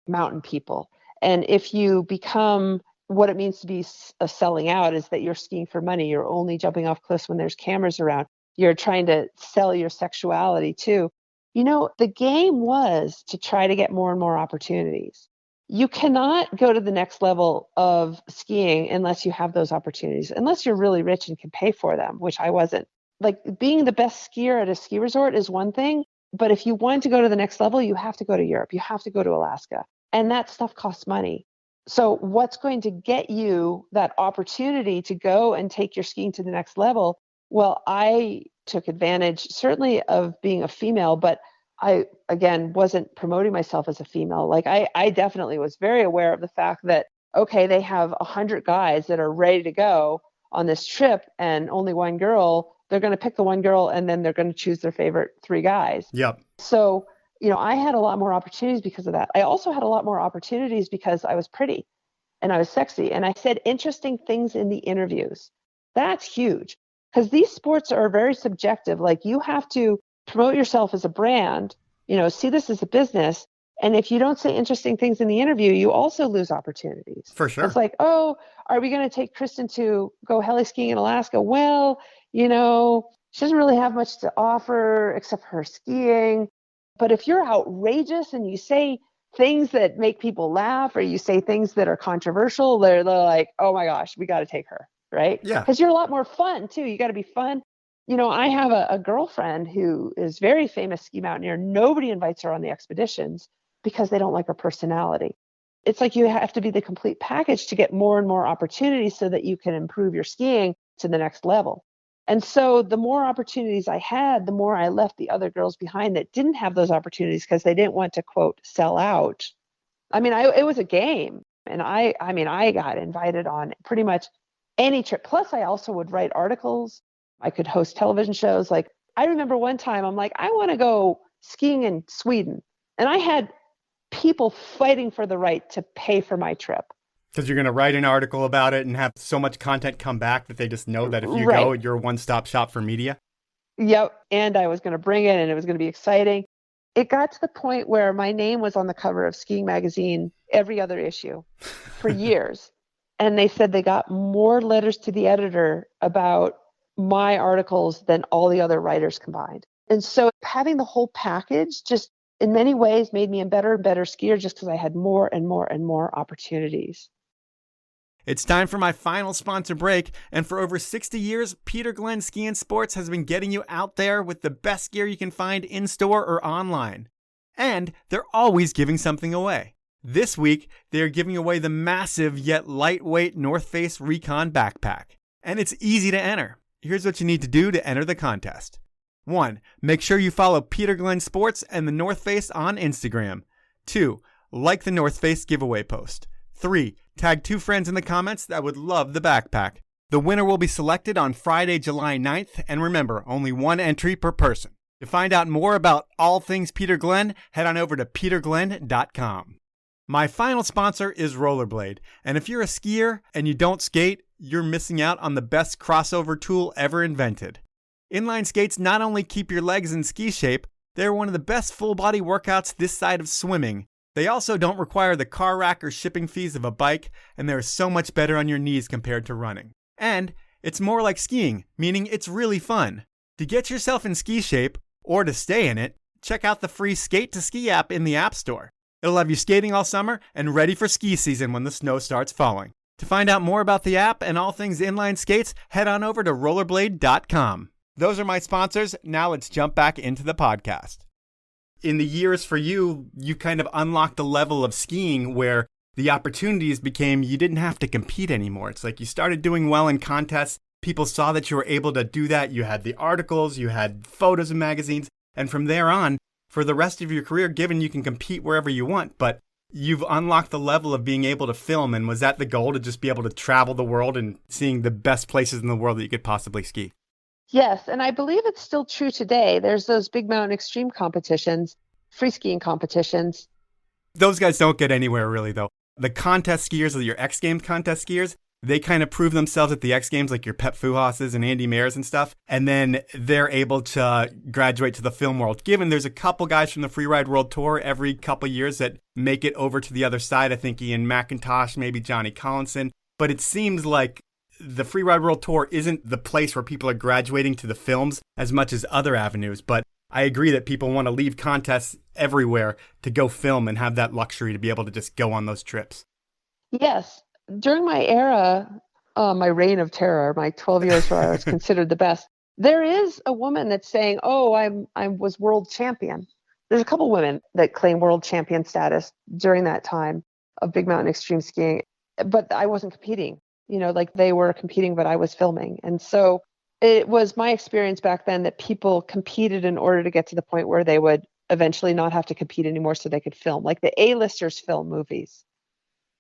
mountain people. And if you become what it means to be selling out is that you're skiing for money. You're only jumping off cliffs when there's cameras around. You're trying to sell your sexuality too. The game was to try to get more and more opportunities. You cannot go to the next level of skiing unless you have those opportunities, unless you're really rich and can pay for them, which I wasn't. Like being the best skier at a ski resort is one thing, but if you want to go to the next level, you have to go to Europe. You have to go to Alaska. And that stuff costs money. So what's going to get you that opportunity to go and take your skiing to the next level? Well, I took advantage certainly of being a female, but I, again, wasn't promoting myself as a female. Like I definitely was very aware of the fact that, okay, they have 100 guys that are ready to go on this trip and only one girl. They're going to pick the one girl and then they're going to choose their favorite 3 guys. Yep. So, I had a lot more opportunities because of that. I also had a lot more opportunities because I was pretty and I was sexy and I said interesting things in the interviews. That's huge. Because these sports are very subjective. Like you have to promote yourself as a brand, see this as a business. And if you don't say interesting things in the interview, you also lose opportunities. For sure. It's like, oh, are we going to take Kristen to go heli skiing in Alaska? Well, she doesn't really have much to offer except for her skiing. But if you're outrageous and you say things that make people laugh or you say things that are controversial, they're like, oh my gosh, we got to take her. Right? Yeah. Because you're a lot more fun too. You got to be fun. I have a girlfriend who is very famous ski mountaineer. Nobody invites her on the expeditions because they don't like her personality. It's like you have to be the complete package to get more and more opportunities so that you can improve your skiing to the next level. And so the more opportunities I had, the more I left the other girls behind that didn't have those opportunities because they didn't want to, quote, sell out. I mean, it was a game. And I got invited on pretty much any trip. Plus, I also would write articles. I could host television shows. Like, I remember one time I'm like, I want to go skiing in Sweden. And I had people fighting for the right to pay for my trip. Because you're going to write an article about it and have so much content come back that they just know that if you Right. go, you're a one-stop shop for media. Yep. And I was going to bring it and it was going to be exciting. It got to the point where my name was on the cover of Skiing Magazine, every other issue for years. And they said they got more letters to the editor about my articles than all the other writers combined. And so having the whole package just in many ways made me a better and better skier just because I had more and more and more opportunities. It's time for my final sponsor break, and for over 60 years, Peter Glenn Ski and Sports has been getting you out there with the best gear you can find in-store or online. And they're always giving something away. This week, they are giving away the massive yet lightweight North Face Recon backpack. And it's easy to enter. Here's what you need to do to enter the contest. 1. Make sure you follow Peter Glenn Sports and the North Face on Instagram. 2. Like the North Face giveaway post. 3. Tag 2 friends in the comments that would love the backpack. The winner will be selected on Friday, July 9th, and remember, only one entry per person. To find out more about all things Peter Glenn, head on over to peterglenn.com. My final sponsor is Rollerblade, and if you're a skier and you don't skate, you're missing out on the best crossover tool ever invented. Inline skates not only keep your legs in ski shape, they're one of the best full-body workouts this side of swimming. They also don't require the car rack or shipping fees of a bike, and they're so much better on your knees compared to running. And it's more like skiing, meaning it's really fun. To get yourself in ski shape, or to stay in it, check out the free Skate to Ski app in the App Store. It'll have you skating all summer and ready for ski season when the snow starts falling. To find out more about the app and all things inline skates, head on over to rollerblade.com. Those are my sponsors. Now let's jump back into the podcast. In the years for you, you kind of unlocked the level of skiing where the opportunities became you didn't have to compete anymore. It's like you started doing well in contests. People saw that you were able to do that. You had the articles, you had photos in magazines. And from there on, for the rest of your career, given you can compete wherever you want, but you've unlocked the level of being able to film. And was that the goal, to just be able to travel the world and seeing the best places in the world that you could possibly ski? Yes, and I believe it's still true today. There's those big mountain extreme competitions, free skiing competitions. Those guys don't get anywhere really, though. The contest skiers, or your X Games contest skiers, they kind of prove themselves at the X Games, like your Pep Fuhas's and Andy Mayers and stuff, and then they're able to graduate to the film world. Given there's a couple guys from the Freeride World Tour every couple years that make it over to the other side. I think Ian McIntosh, maybe Johnny Collinson, but it seems like the Freeride World Tour isn't the place where people are graduating to the films as much as other avenues, but I agree that people want to leave contests everywhere to go film and have that luxury to be able to just go on those trips. Yes. During my era, my reign of terror, my 12 years where I was considered the best, there is a woman that's saying, oh, I was world champion. There's a couple women that claim world champion status during that time of big mountain extreme skiing, but I wasn't competing. You know, like they were competing, but I was filming. And so it was my experience back then that people competed in order to get to the point where they would eventually not have to compete anymore so they could film. Like the A-listers film movies.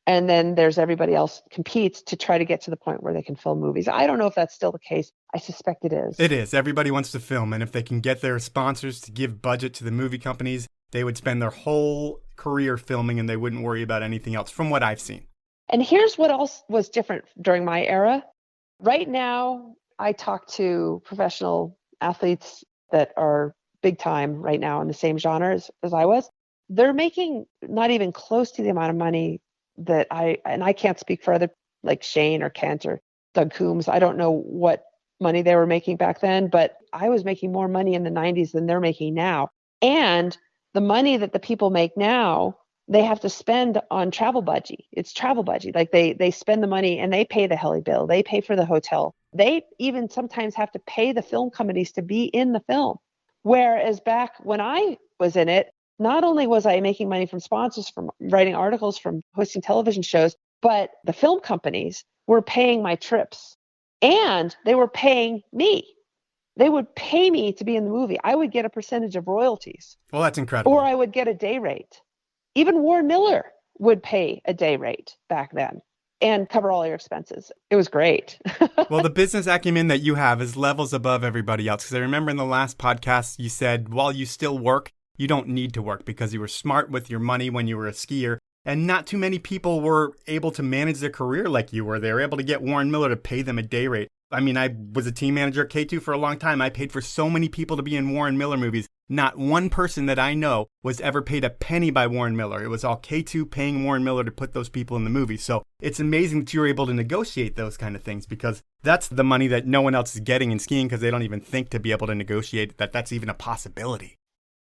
And then there's everybody else competes to try to get to the point where they can film movies. I don't know if that's still the case. I suspect it is. It is. Everybody wants to film. And if they can get their sponsors to give budget to the movie companies, they would spend their whole career filming and they wouldn't worry about anything else, from what I've seen. And here's what else was different during my era. Right now, I talk to professional athletes that are big time right now in the same genre as I was. They're making not even close to the amount of money that I can't speak for other, like Shane or Kent or Doug Coombs. I don't know what money they were making back then, but I was making more money in the 90s than they're making now. And the money that the people make now, they have to spend on travel budget. It's travel budget. Like they spend the money and they pay the heli bill. They pay for the hotel. They even sometimes have to pay the film companies to be in the film. Whereas back when I was in it, not only was I making money from sponsors, from writing articles, from hosting television shows, but the film companies were paying my trips and they were paying me. They would pay me to be in the movie. I would get a percentage of royalties. Well, that's incredible. Or I would get a day rate. Even Warren Miller would pay a day rate back then and cover all your expenses. It was great. Well, the business acumen that you have is levels above everybody else. Because I remember in the last podcast, you said while you still work, you don't need to work because you were smart with your money when you were a skier. And not too many people were able to manage their career like you were. They were able to get Warren Miller to pay them a day rate. I mean, I was a team manager at K2 for a long time. I paid for so many people to be in Warren Miller movies. Not one person that I know was ever paid a penny by Warren Miller. It was all K2 paying Warren Miller to put those people in the movie. So it's amazing that you were able to negotiate those kind of things because that's the money that no one else is getting in skiing because they don't even think to be able to negotiate that that's even a possibility.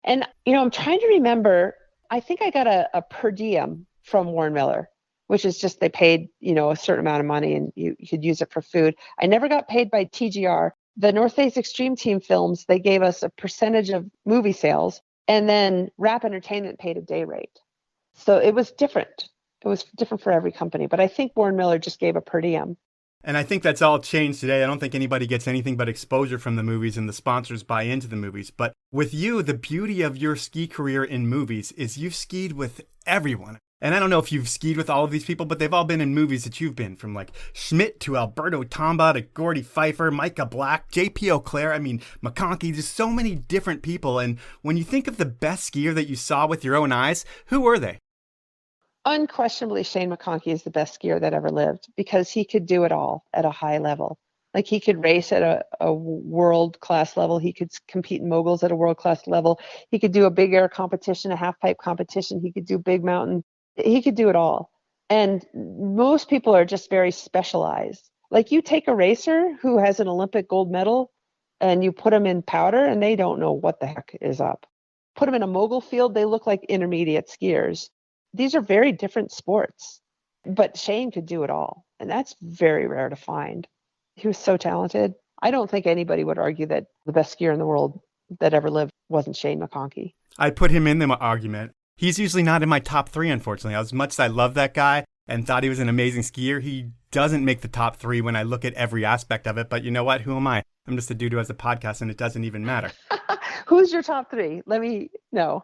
And, I'm trying to remember, I think I got a per diem from Warren Miller, which is just they paid, a certain amount of money and you could use it for food. I never got paid by TGR. The North Face Extreme Team films, they gave us a percentage of movie sales, and then Rap Entertainment paid a day rate. So it was different. It was different for every company. But I think Warren Miller just gave a per diem. And I think that's all changed today. I don't think anybody gets anything but exposure from the movies and the sponsors buy into the movies. But with you, the beauty of your ski career in movies is you've skied with everyone. And I don't know if you've skied with all of these people, but they've all been in movies that you've been, from like Schmidt to Alberto Tomba to Gordy Pfeiffer, Micah Black, J.P. O'Clair, McConkey, just so many different people. And when you think of the best skier that you saw with your own eyes, who were they? Unquestionably, Shane McConkey is the best skier that ever lived because he could do it all at a high level. Like he could race at a world-class level. He could compete in moguls at a world-class level. He could do a big air competition, a half-pipe competition. He could do big mountain. He could do it all. And most people are just very specialized. Like you take a racer who has an Olympic gold medal and you put them in powder and they don't know what the heck is up. Put them in a mogul field, they look like intermediate skiers. These are very different sports, but Shane could do it all. And that's very rare to find. He was so talented. I don't think anybody would argue that the best skier in the world that ever lived wasn't Shane McConkey. I put him in the argument. He's usually not in my top three, unfortunately. As much as I love that guy and thought he was an amazing skier, he doesn't make the top three when I look at every aspect of it. But you know what? Who am I? I'm just a dude who has a podcast, and it doesn't even matter. Who's your top three? Let me know.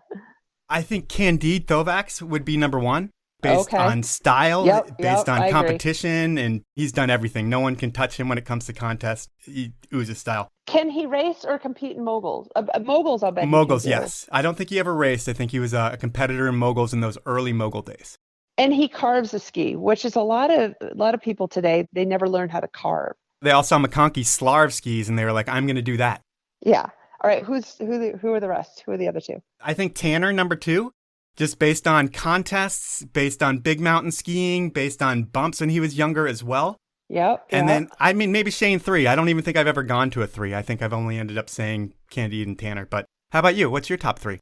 I think Candide Thovax would be number one, based on style, based on competition, and he's done everything. No one can touch him when it comes to contests. He oozes style. Can he race or compete in moguls? Moguls, I'll bet. Moguls, yes. I don't think he ever raced. I think he was a competitor in moguls in those early mogul days. And he carves a ski, which is a lot of people today. They never learned how to carve. They all saw McConkey Slarv skis, and they were like, "I'm going to do that." Yeah. All right. Who are the rest? Who are the other two? I think Tanner, number two, just based on contests, based on big mountain skiing, based on bumps when he was younger as well. Yep. And then, maybe Shane three. I don't even think I've ever gone to a three. I think I've only ended up saying Candide and Tanner. But how about you? What's your top three?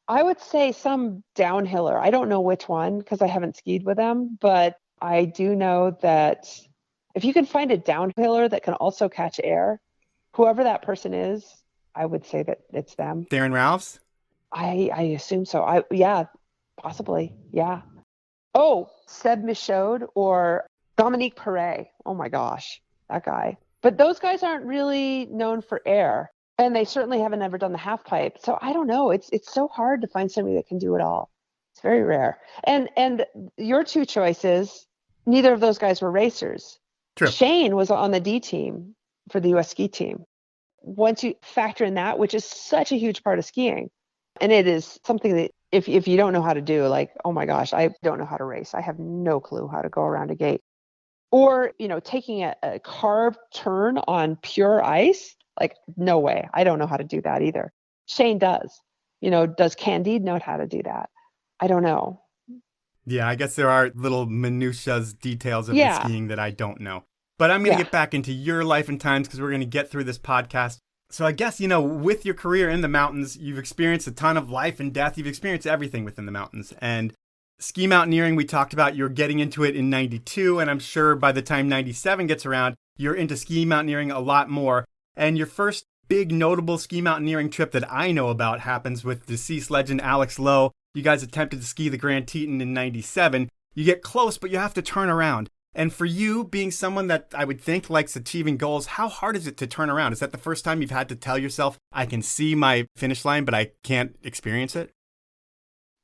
I would say some downhiller. I don't know which one because I haven't skied with them, but I do know that if you can find a downhiller that can also catch air, whoever that person is, I would say that it's them. Darren Ralphs? I assume so. Yeah, possibly. Yeah. Oh, Seb Michaud or Dominique Perret. Oh my gosh, that guy. But those guys aren't really known for air, and they certainly haven't ever done the half pipe. So I don't know. It's so hard to find somebody that can do it all. It's very rare. And your two choices, neither of those guys were racers. True. Shane was on the D team for the U.S. ski team. Once you factor in that, which is such a huge part of skiing, and it is something that if you don't know how to do, like, oh my gosh, I don't know how to race. I have no clue how to go around a gate. Or, taking a carved turn on pure ice, like, no way. I don't know how to do that either. Shane does. Does Candide know how to do that? I don't know. Yeah, I guess there are little minutiae details of the skiing that I don't know. But I'm going to get back into your life and times because we're going to get through this podcast. So I guess, with your career in the mountains, you've experienced a ton of life and death. You've experienced everything within the mountains. And ski mountaineering, we talked about you're getting into it in 92. And I'm sure by the time 97 gets around, you're into ski mountaineering a lot more. And your first big notable ski mountaineering trip that I know about happens with deceased legend Alex Lowe. You guys attempted to ski the Grand Teton in 97. You get close, but you have to turn around. And for you, being someone that I would think likes achieving goals, how hard is it to turn around? Is that the first time you've had to tell yourself, I can see my finish line, but I can't experience it?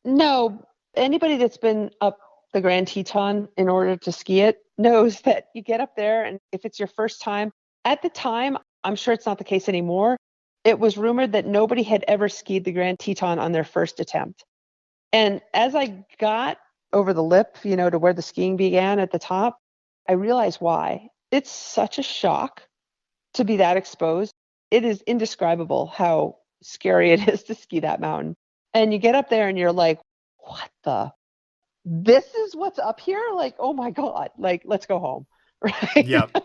No. Anybody that's been up the Grand Teton in order to ski it knows that you get up there, and if it's your first time, at the time, I'm sure it's not the case anymore. It was rumored that nobody had ever skied the Grand Teton on their first attempt. And as I got over the lip, to where the skiing began at the top, I realized why. It's such a shock to be that exposed. It is indescribable how scary it is to ski that mountain. And you get up there and you're like, what the? This is what's up here? Like, oh my God, like, let's go home. Right. Yep.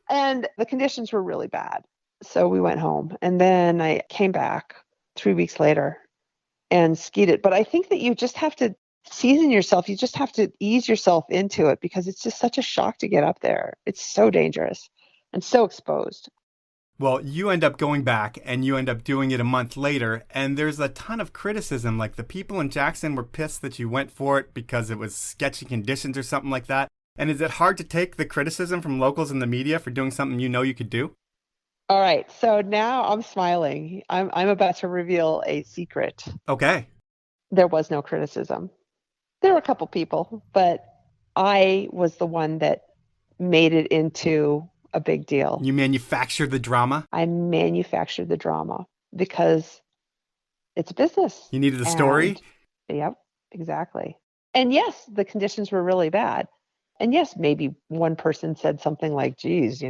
And the conditions were really bad. So we went home, and then I came back 3 weeks later and skied it. But I think that you just have to season yourself. You just have to ease yourself into it because it's just such a shock to get up there. It's so dangerous and so exposed. Well, you end up going back and you end up doing it a month later, and there's a ton of criticism. Like, the people in Jackson were pissed that you went for it because it was sketchy conditions or something like that. And is it hard to take the criticism from locals in the media for doing something you could do? All right. So now I'm smiling. I'm about to reveal a secret. Okay. There was no criticism. There were a couple people, but I was the one that made it into a big deal. You manufactured the drama? I manufactured the drama because it's business. You needed a story? Yep, exactly. And yes, the conditions were really bad. And yes, maybe one person said something like, geez,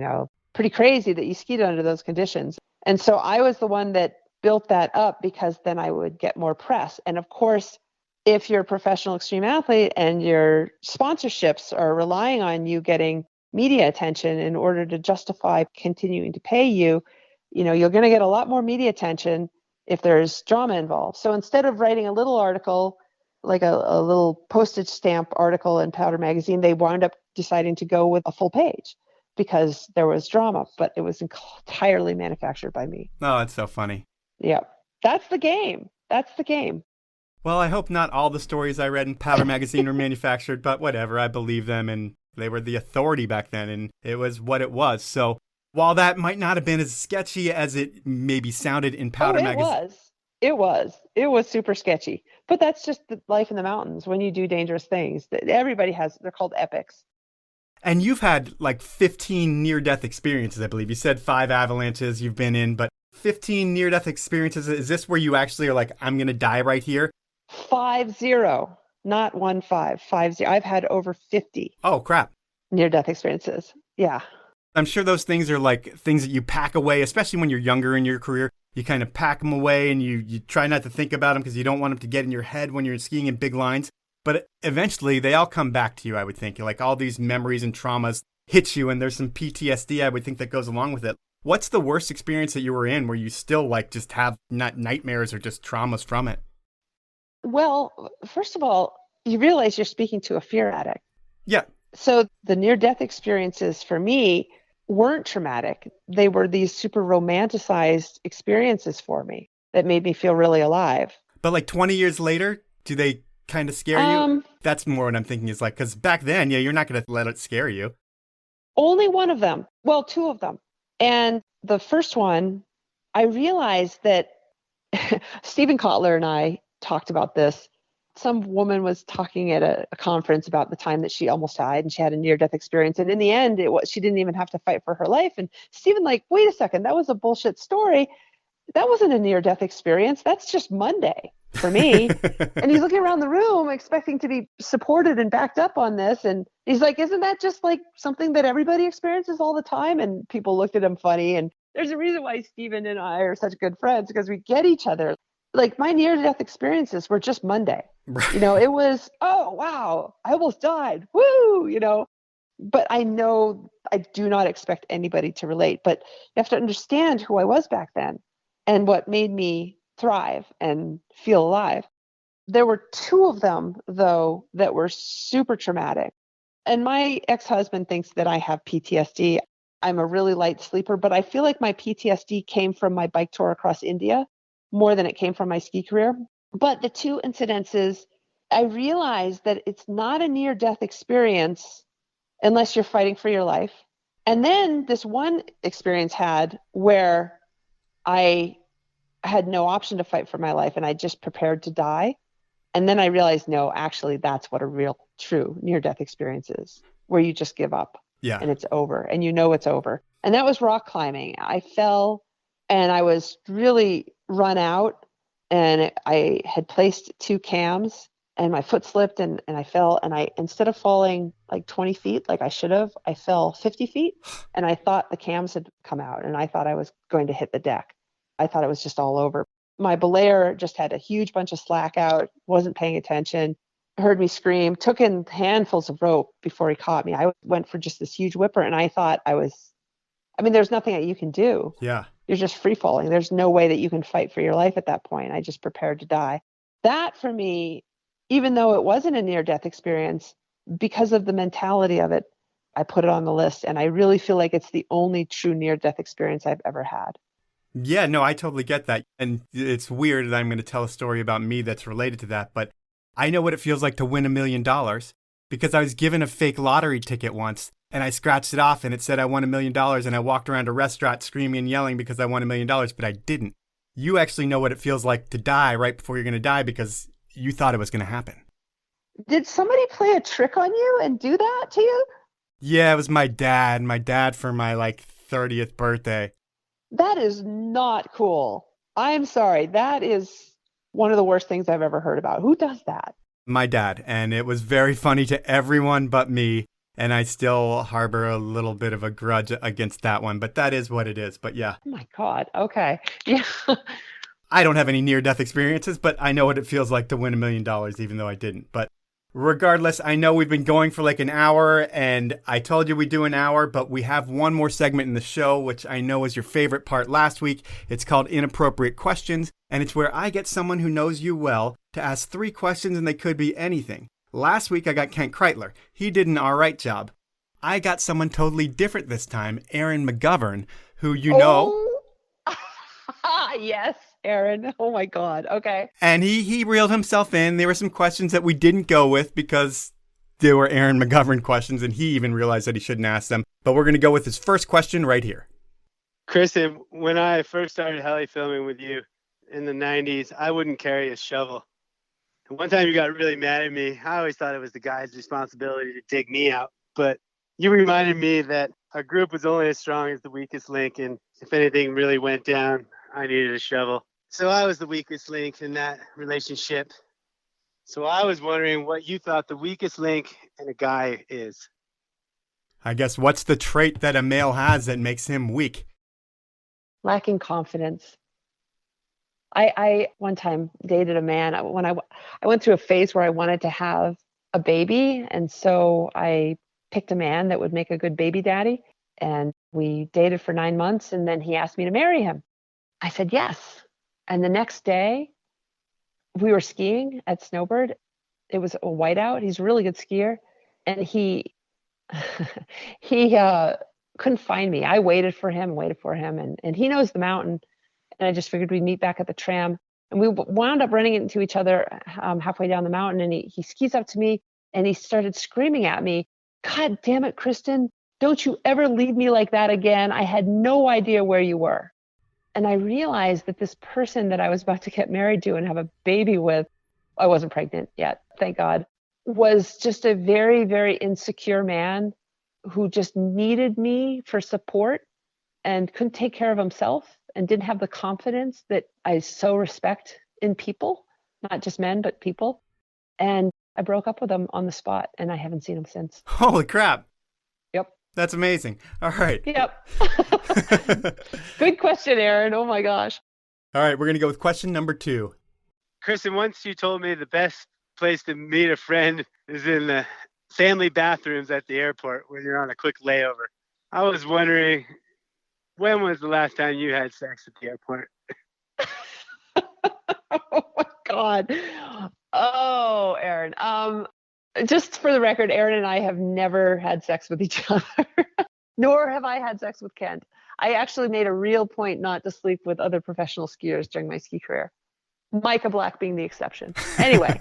pretty crazy that you skied under those conditions. And so I was the one that built that up because then I would get more press. And of course, if you're a professional extreme athlete and your sponsorships are relying on you getting media attention in order to justify continuing to pay you, you're going to get a lot more media attention if there's drama involved. So instead of writing a little article, like a little postage stamp article in Powder Magazine, they wound up deciding to go with a full page because there was drama, but it was entirely manufactured by me. Oh, that's so funny. Yeah, that's the game. That's the game. Well, I hope not all the stories I read in Powder Magazine were manufactured, but whatever, I believe them, and they were the authority back then, and it was what it was. So while that might not have been as sketchy as it maybe sounded in Powder Magazine. It was super sketchy. But that's just the life in the mountains when you do dangerous things. Everybody has, they're called epics. And you've had like 15 near-death experiences, I believe. You said 5 avalanches you've been in, but 15 near-death experiences. Is this where you actually are like, I'm going to die right here? 50, not 15, 50. I've had over 50. Oh, crap. Near-death experiences. Yeah. I'm sure those things are like things that you pack away, especially when you're younger in your career. You kind of pack them away and you try not to think about them because you don't want them to get in your head when you're skiing in big lines. But eventually they all come back to you, I would think. Like all these memories and traumas hit you, and there's some PTSD, I would think, that goes along with it. What's the worst experience that you were in where you still like just have not nightmares or just traumas from it? Well, first of all, you realize you're speaking to a fear addict. Yeah. So the near-death experiences for me weren't traumatic. They were these super romanticized experiences for me that made me feel really alive. But like 20 years later, do they kind of scare you? That's more what I'm thinking is like, because back then, you're not going to let it scare you. Only one of them. Well, 2 of them. And the first one, I realized that Stephen Kotler and I talked about this. Some woman was talking at a conference about the time that she almost died and she had a near-death experience. And in the end, she didn't even have to fight for her life. And Stephen, like, wait a second, that was a bullshit story. That wasn't a near-death experience. That's just Monday for me. And he's looking around the room expecting to be supported and backed up on this. And he's like, isn't that just like something that everybody experiences all the time? And people looked at him funny. And there's a reason why Stephen and I are such good friends, because we get each other. Like, my near-death experiences were just Monday. Right. It was, oh, wow, I almost died. Woo, But I know I do not expect anybody to relate. But you have to understand who I was back then and what made me thrive and feel alive. There were 2 of them, though, that were super traumatic. And my ex-husband thinks that I have PTSD. I'm a really light sleeper, but I feel like my PTSD came from my bike tour across India more than it came from my ski career. But the 2 incidences, I realized that it's not a near-death experience unless you're fighting for your life. And then this one experience had where I had no option to fight for my life and I just prepared to die. And then I realized, no, actually, that's what a real, true near-death experience is, where you just give up Yeah. and it's over and you know it's over. And that was rock climbing. I fell and I was really run out, and I had placed 2 cams and my foot slipped and I fell, and instead of falling like 20 feet like I should have, I fell 50 feet, and I thought the cams had come out and I thought I was going to hit the deck. I thought it was just all over. My belayer just had a huge bunch of slack out, wasn't paying attention, heard me scream, took in handfuls of rope before he caught me. I went for just this huge whipper, and I thought there's nothing that you can do. Yeah. You're just free falling. There's no way that you can fight for your life at that point. I just prepared to die. That for me, even though it wasn't a near-death experience, because of the mentality of it, I put it on the list. And I really feel like it's the only true near-death experience I've ever had. Yeah, no, I totally get that. And it's weird that I'm going to tell a story about me that's related to that, but I know what it feels like to win $1 million because I was given a fake lottery ticket once and I scratched it off and it said I won $1 million, and I walked around a restaurant screaming and yelling because I won $1 million, but I didn't. You actually know what it feels like to die right before you're going to die because you thought it was going to happen. Did somebody play a trick on you and do that to you? Yeah, it was my dad. My dad for my 30th birthday. That is not cool. I'm sorry. That is one of the worst things I've ever heard about. Who does that? My dad. And it was very funny to everyone but me. And I still harbor a little bit of a grudge against that one. But that is what it is. But yeah. Oh my God. Okay. Yeah. I don't have any near-death experiences, but I know what it feels like to win $1 million, even though I didn't. But regardless, I know we've been going for an hour, and I told you we'd do an hour, but we have one more segment in the show, which I know was your favorite part last week. It's called Inappropriate Questions, and it's where I get someone who knows you well to ask 3 questions, and they could be anything. Last week, I got Kent Kreitler. He did an all right job. I got someone totally different this time, Aaron McGovern, who you know. Yes, Aaron. Oh my God. Okay. And he reeled himself in. There were some questions that we didn't go with because they were Aaron McGovern questions, and he even realized that he shouldn't ask them. But we're going to go with his first question right here. Kristen, when I first started heli filming with you in the 90s, I wouldn't carry a shovel. And one time you got really mad at me. I always thought it was the guy's responsibility to dig me out. But you reminded me that our group was only as strong as the weakest link. And if anything really went down, I needed a shovel. So I was the weakest link in that relationship. So I was wondering what you thought the weakest link in a guy is. I guess what's the trait that a male has that makes him weak? Lacking confidence. I one time dated a man when I went through a phase where I wanted to have a baby. And so I picked a man that would make a good baby daddy. And we dated for 9 months. And then he asked me to marry him. I said yes. And the next day we were skiing at Snowbird. It was a whiteout. He's a really good skier. And he couldn't find me. I waited for him, and he knows the mountain. And I just figured we'd meet back at the tram. And we wound up running into each other halfway down the mountain. And he skis up to me and he started screaming at me, "God damn it, Kristen, don't you ever leave me like that again. I had no idea where you were." And I realized that this person that I was about to get married to and have a baby with, I wasn't pregnant yet, thank God, was just a very, very insecure man who just needed me for support and couldn't take care of himself and didn't have the confidence that I so respect in people, not just men, but people. And I broke up with him on the spot, and I haven't seen him since. Holy crap. Yep. That's amazing. All right. Yep. Good question, Aaron. Oh my gosh. All right, we're going to go with question number 2. Kristen, once you told me the best place to meet a friend is in the family bathrooms at the airport when you're on a quick layover. I was wondering, when was the last time you had sex at the airport? Oh my God. Oh, Aaron. Just for the record, Aaron and I have never had sex with each other, nor have I had sex with Kent. I actually made a real point not to sleep with other professional skiers during my ski career. Micah Black being the exception. Anyway,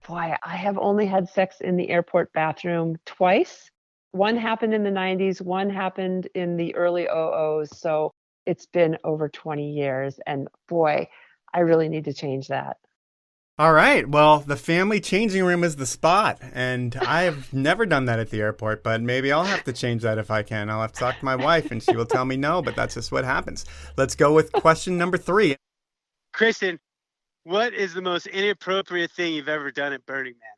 boy, I have only had sex in the airport bathroom twice. One happened in the 90s, one happened in the early 00s. So it's been over 20 years. And boy, I really need to change that. All right. Well, the family changing room is the spot. And I've never done that at the airport, but maybe I'll have to change that if I can. I'll have to talk to my wife and she will tell me no, but that's just what happens. Let's go with question number 3. Kristen, what is the most inappropriate thing you've ever done at Burning Man?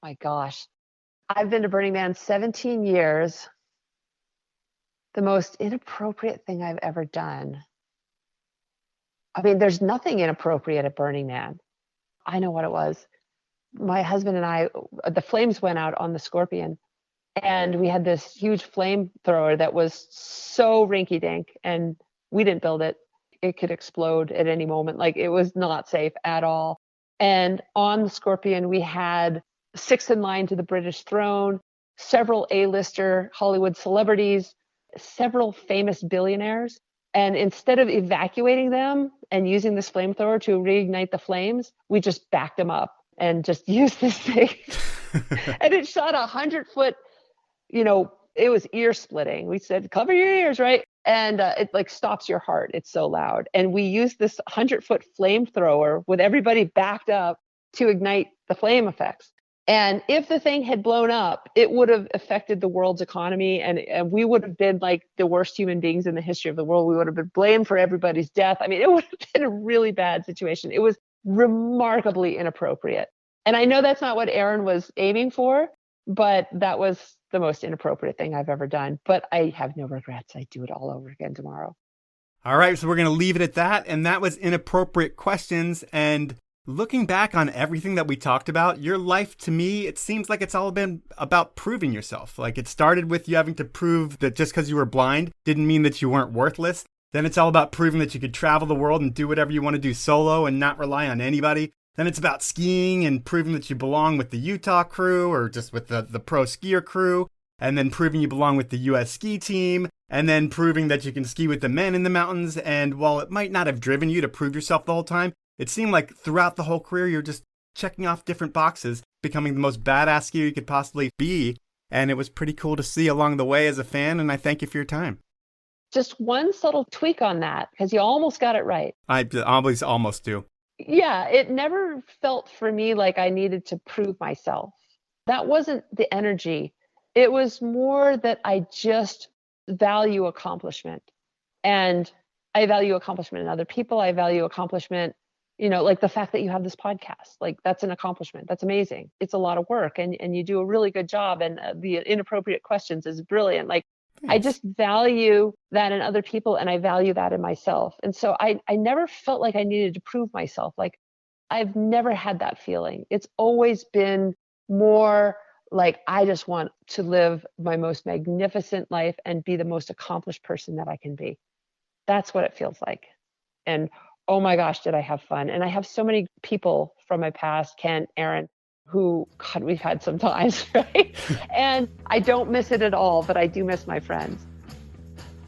My gosh. I've been to Burning Man 17 years. The most inappropriate thing I've ever done. I mean, there's nothing inappropriate at Burning Man. I know what it was. My husband and I, the flames went out on the Scorpion, and we had this huge flamethrower that was so rinky-dink, and we didn't build it. It could explode at any moment. Like, it was not safe at all. And on the Scorpion, we had 6 in line to the British throne, several A-lister Hollywood celebrities, several famous billionaires. And instead of evacuating them and using this flamethrower to reignite the flames, we just backed them up and just used this thing. And it shot 100-foot, it was ear splitting. We said, cover your ears, right? And it like stops your heart. It's so loud. And we used this 100-foot flamethrower with everybody backed up to ignite the flame effects. And if the thing had blown up, it would have affected the world's economy, and we would have been like the worst human beings in the history of the world. We would have been blamed for everybody's death. I mean, it would have been a really bad situation. It was remarkably inappropriate. And I know that's not what Aaron was aiming for, but that was the most inappropriate thing I've ever done. But I have no regrets. I do it all over again tomorrow. All right, so we're going to leave it at that. And that was Inappropriate Questions. And looking back on everything that we talked about, your life, to me, it seems like it's all been about proving yourself. Like, it started with you having to prove that just because you were blind didn't mean that you weren't worthless. Then it's all about proving that you could travel the world and do whatever you want to do solo and not rely on anybody. Then it's about skiing and proving that you belong with the Utah crew or just with the pro skier crew. And then proving you belong with the U.S. ski team. And then proving that you can ski with the men in the mountains. And while it might not have driven you to prove yourself the whole time, it seemed like throughout the whole career, you're just checking off different boxes, becoming the most badass skier you could possibly be. And it was pretty cool to see along the way as a fan, and I thank you for your time. Just one subtle tweak on that, because you almost got it right. I always almost do. Yeah, it never felt for me like I needed to prove myself. That wasn't the energy. It was more that I just value accomplishment. And I value accomplishment in other people. I value accomplishment, like the fact that you have this podcast. Like, that's an accomplishment. That's amazing. It's a lot of work, and you do a really good job. And the Inappropriate Questions is brilliant. Like, thanks. I just value that in other people, and I value that in myself. And so I never felt like I needed to prove myself. Like, I've never had that feeling. It's always been more like, I just want to live my most magnificent life and be the most accomplished person that I can be. That's what it feels like. And oh my gosh, did I have fun. And I have so many people from my past, Kent, Aaron, who, God, we've had some times, right? And I don't miss it at all, but I do miss my friends.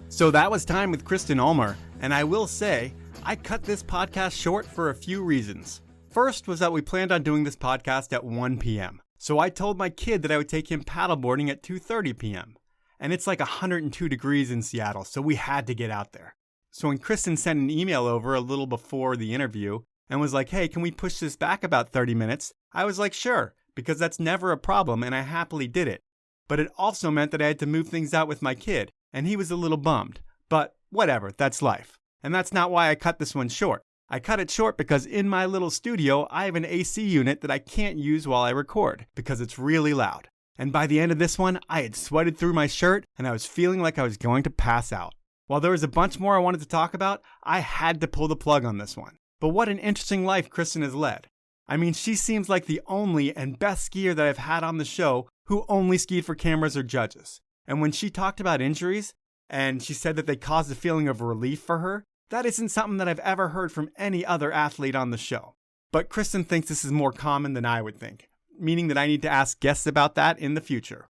So that was time with Kristen Ulmer. And I will say, I cut this podcast short for a few reasons. First was that we planned on doing this podcast at 1 p.m. So I told my kid that I would take him paddleboarding at 2:30 p.m. And it's like 102 degrees in Seattle, so we had to get out there. So when Kristen sent an email over a little before the interview and was like, hey, can we push this back about 30 minutes? I was like, sure, because that's never a problem, and I happily did it. But it also meant that I had to move things out with my kid, and he was a little bummed. But whatever, that's life. And that's not why I cut this one short. I cut it short because in my little studio, I have an AC unit that I can't use while I record because it's really loud. And by the end of this one, I had sweated through my shirt and I was feeling like I was going to pass out. While there was a bunch more I wanted to talk about, I had to pull the plug on this one. But what an interesting life Kristen has led. I mean, she seems like the only and best skier that I've had on the show who only skied for cameras or judges. And when she talked about injuries, and she said that they caused a feeling of relief for her, that isn't something that I've ever heard from any other athlete on the show. But Kristen thinks this is more common than I would think, meaning that I need to ask guests about that in the future.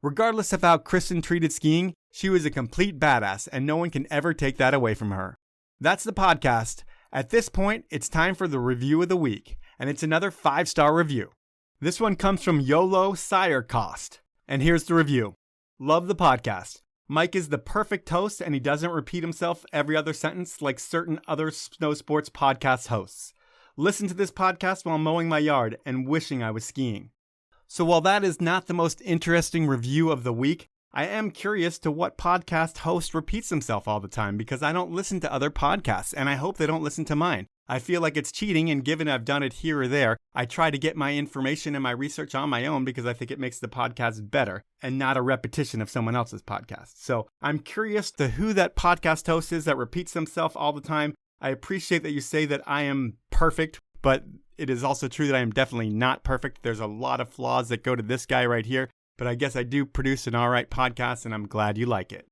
Regardless of how Kristen treated skiing, she was a complete badass, and no one can ever take that away from her. That's the podcast. At this point, it's time for the review of the week, and it's another 5-star review. This one comes from YOLO Sire Cost, and here's the review. Love the podcast. Mike is the perfect host, and he doesn't repeat himself every other sentence like certain other snow sports podcast hosts. listen to this podcast while mowing my yard, and wishing I was skiing. So while that is not the most interesting review of the week, I am curious to what podcast host repeats himself all the time, because I don't listen to other podcasts, and I hope they don't listen to mine. I feel like it's cheating, and given I've done it here or there, I try to get my information and my research on my own because I think it makes the podcast better and not a repetition of someone else's podcast. So I'm curious to who that podcast host is that repeats himself all the time. I appreciate that you say that I am perfect, but it is also true that I am definitely not perfect. There's a lot of flaws that go to this guy right here, but I guess I do produce an all right podcast, and I'm glad you like it.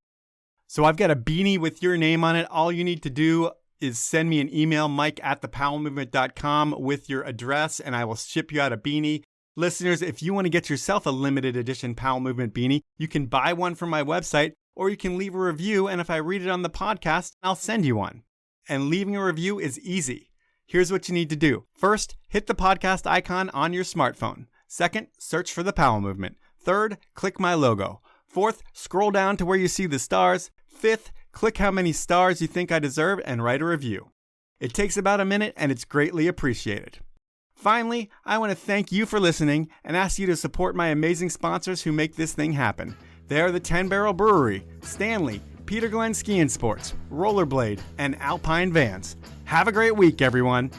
So I've got a beanie with your name on it. All you need to do is send me an email, mike@thepowellmovement.com, with your address, and I will ship you out a beanie. Listeners, if you want to get yourself a limited edition Powell Movement beanie, you can buy one from my website, or you can leave a review, and if I read it on the podcast, I'll send you one. And leaving a review is easy. Here's what you need to do. First, hit the podcast icon on your smartphone. Second, search for the Powell Movement. Third, click my logo. Fourth, scroll down to where you see the stars. Fifth, click how many stars you think I deserve and write a review. It takes about a minute, and it's greatly appreciated. Finally, I want to thank you for listening and ask you to support my amazing sponsors who make this thing happen. They are the 10 Barrel Brewery, Stanley, Peter Glenn Ski and Sports, Rollerblade, and Alpine Vans. Have a great week, everyone.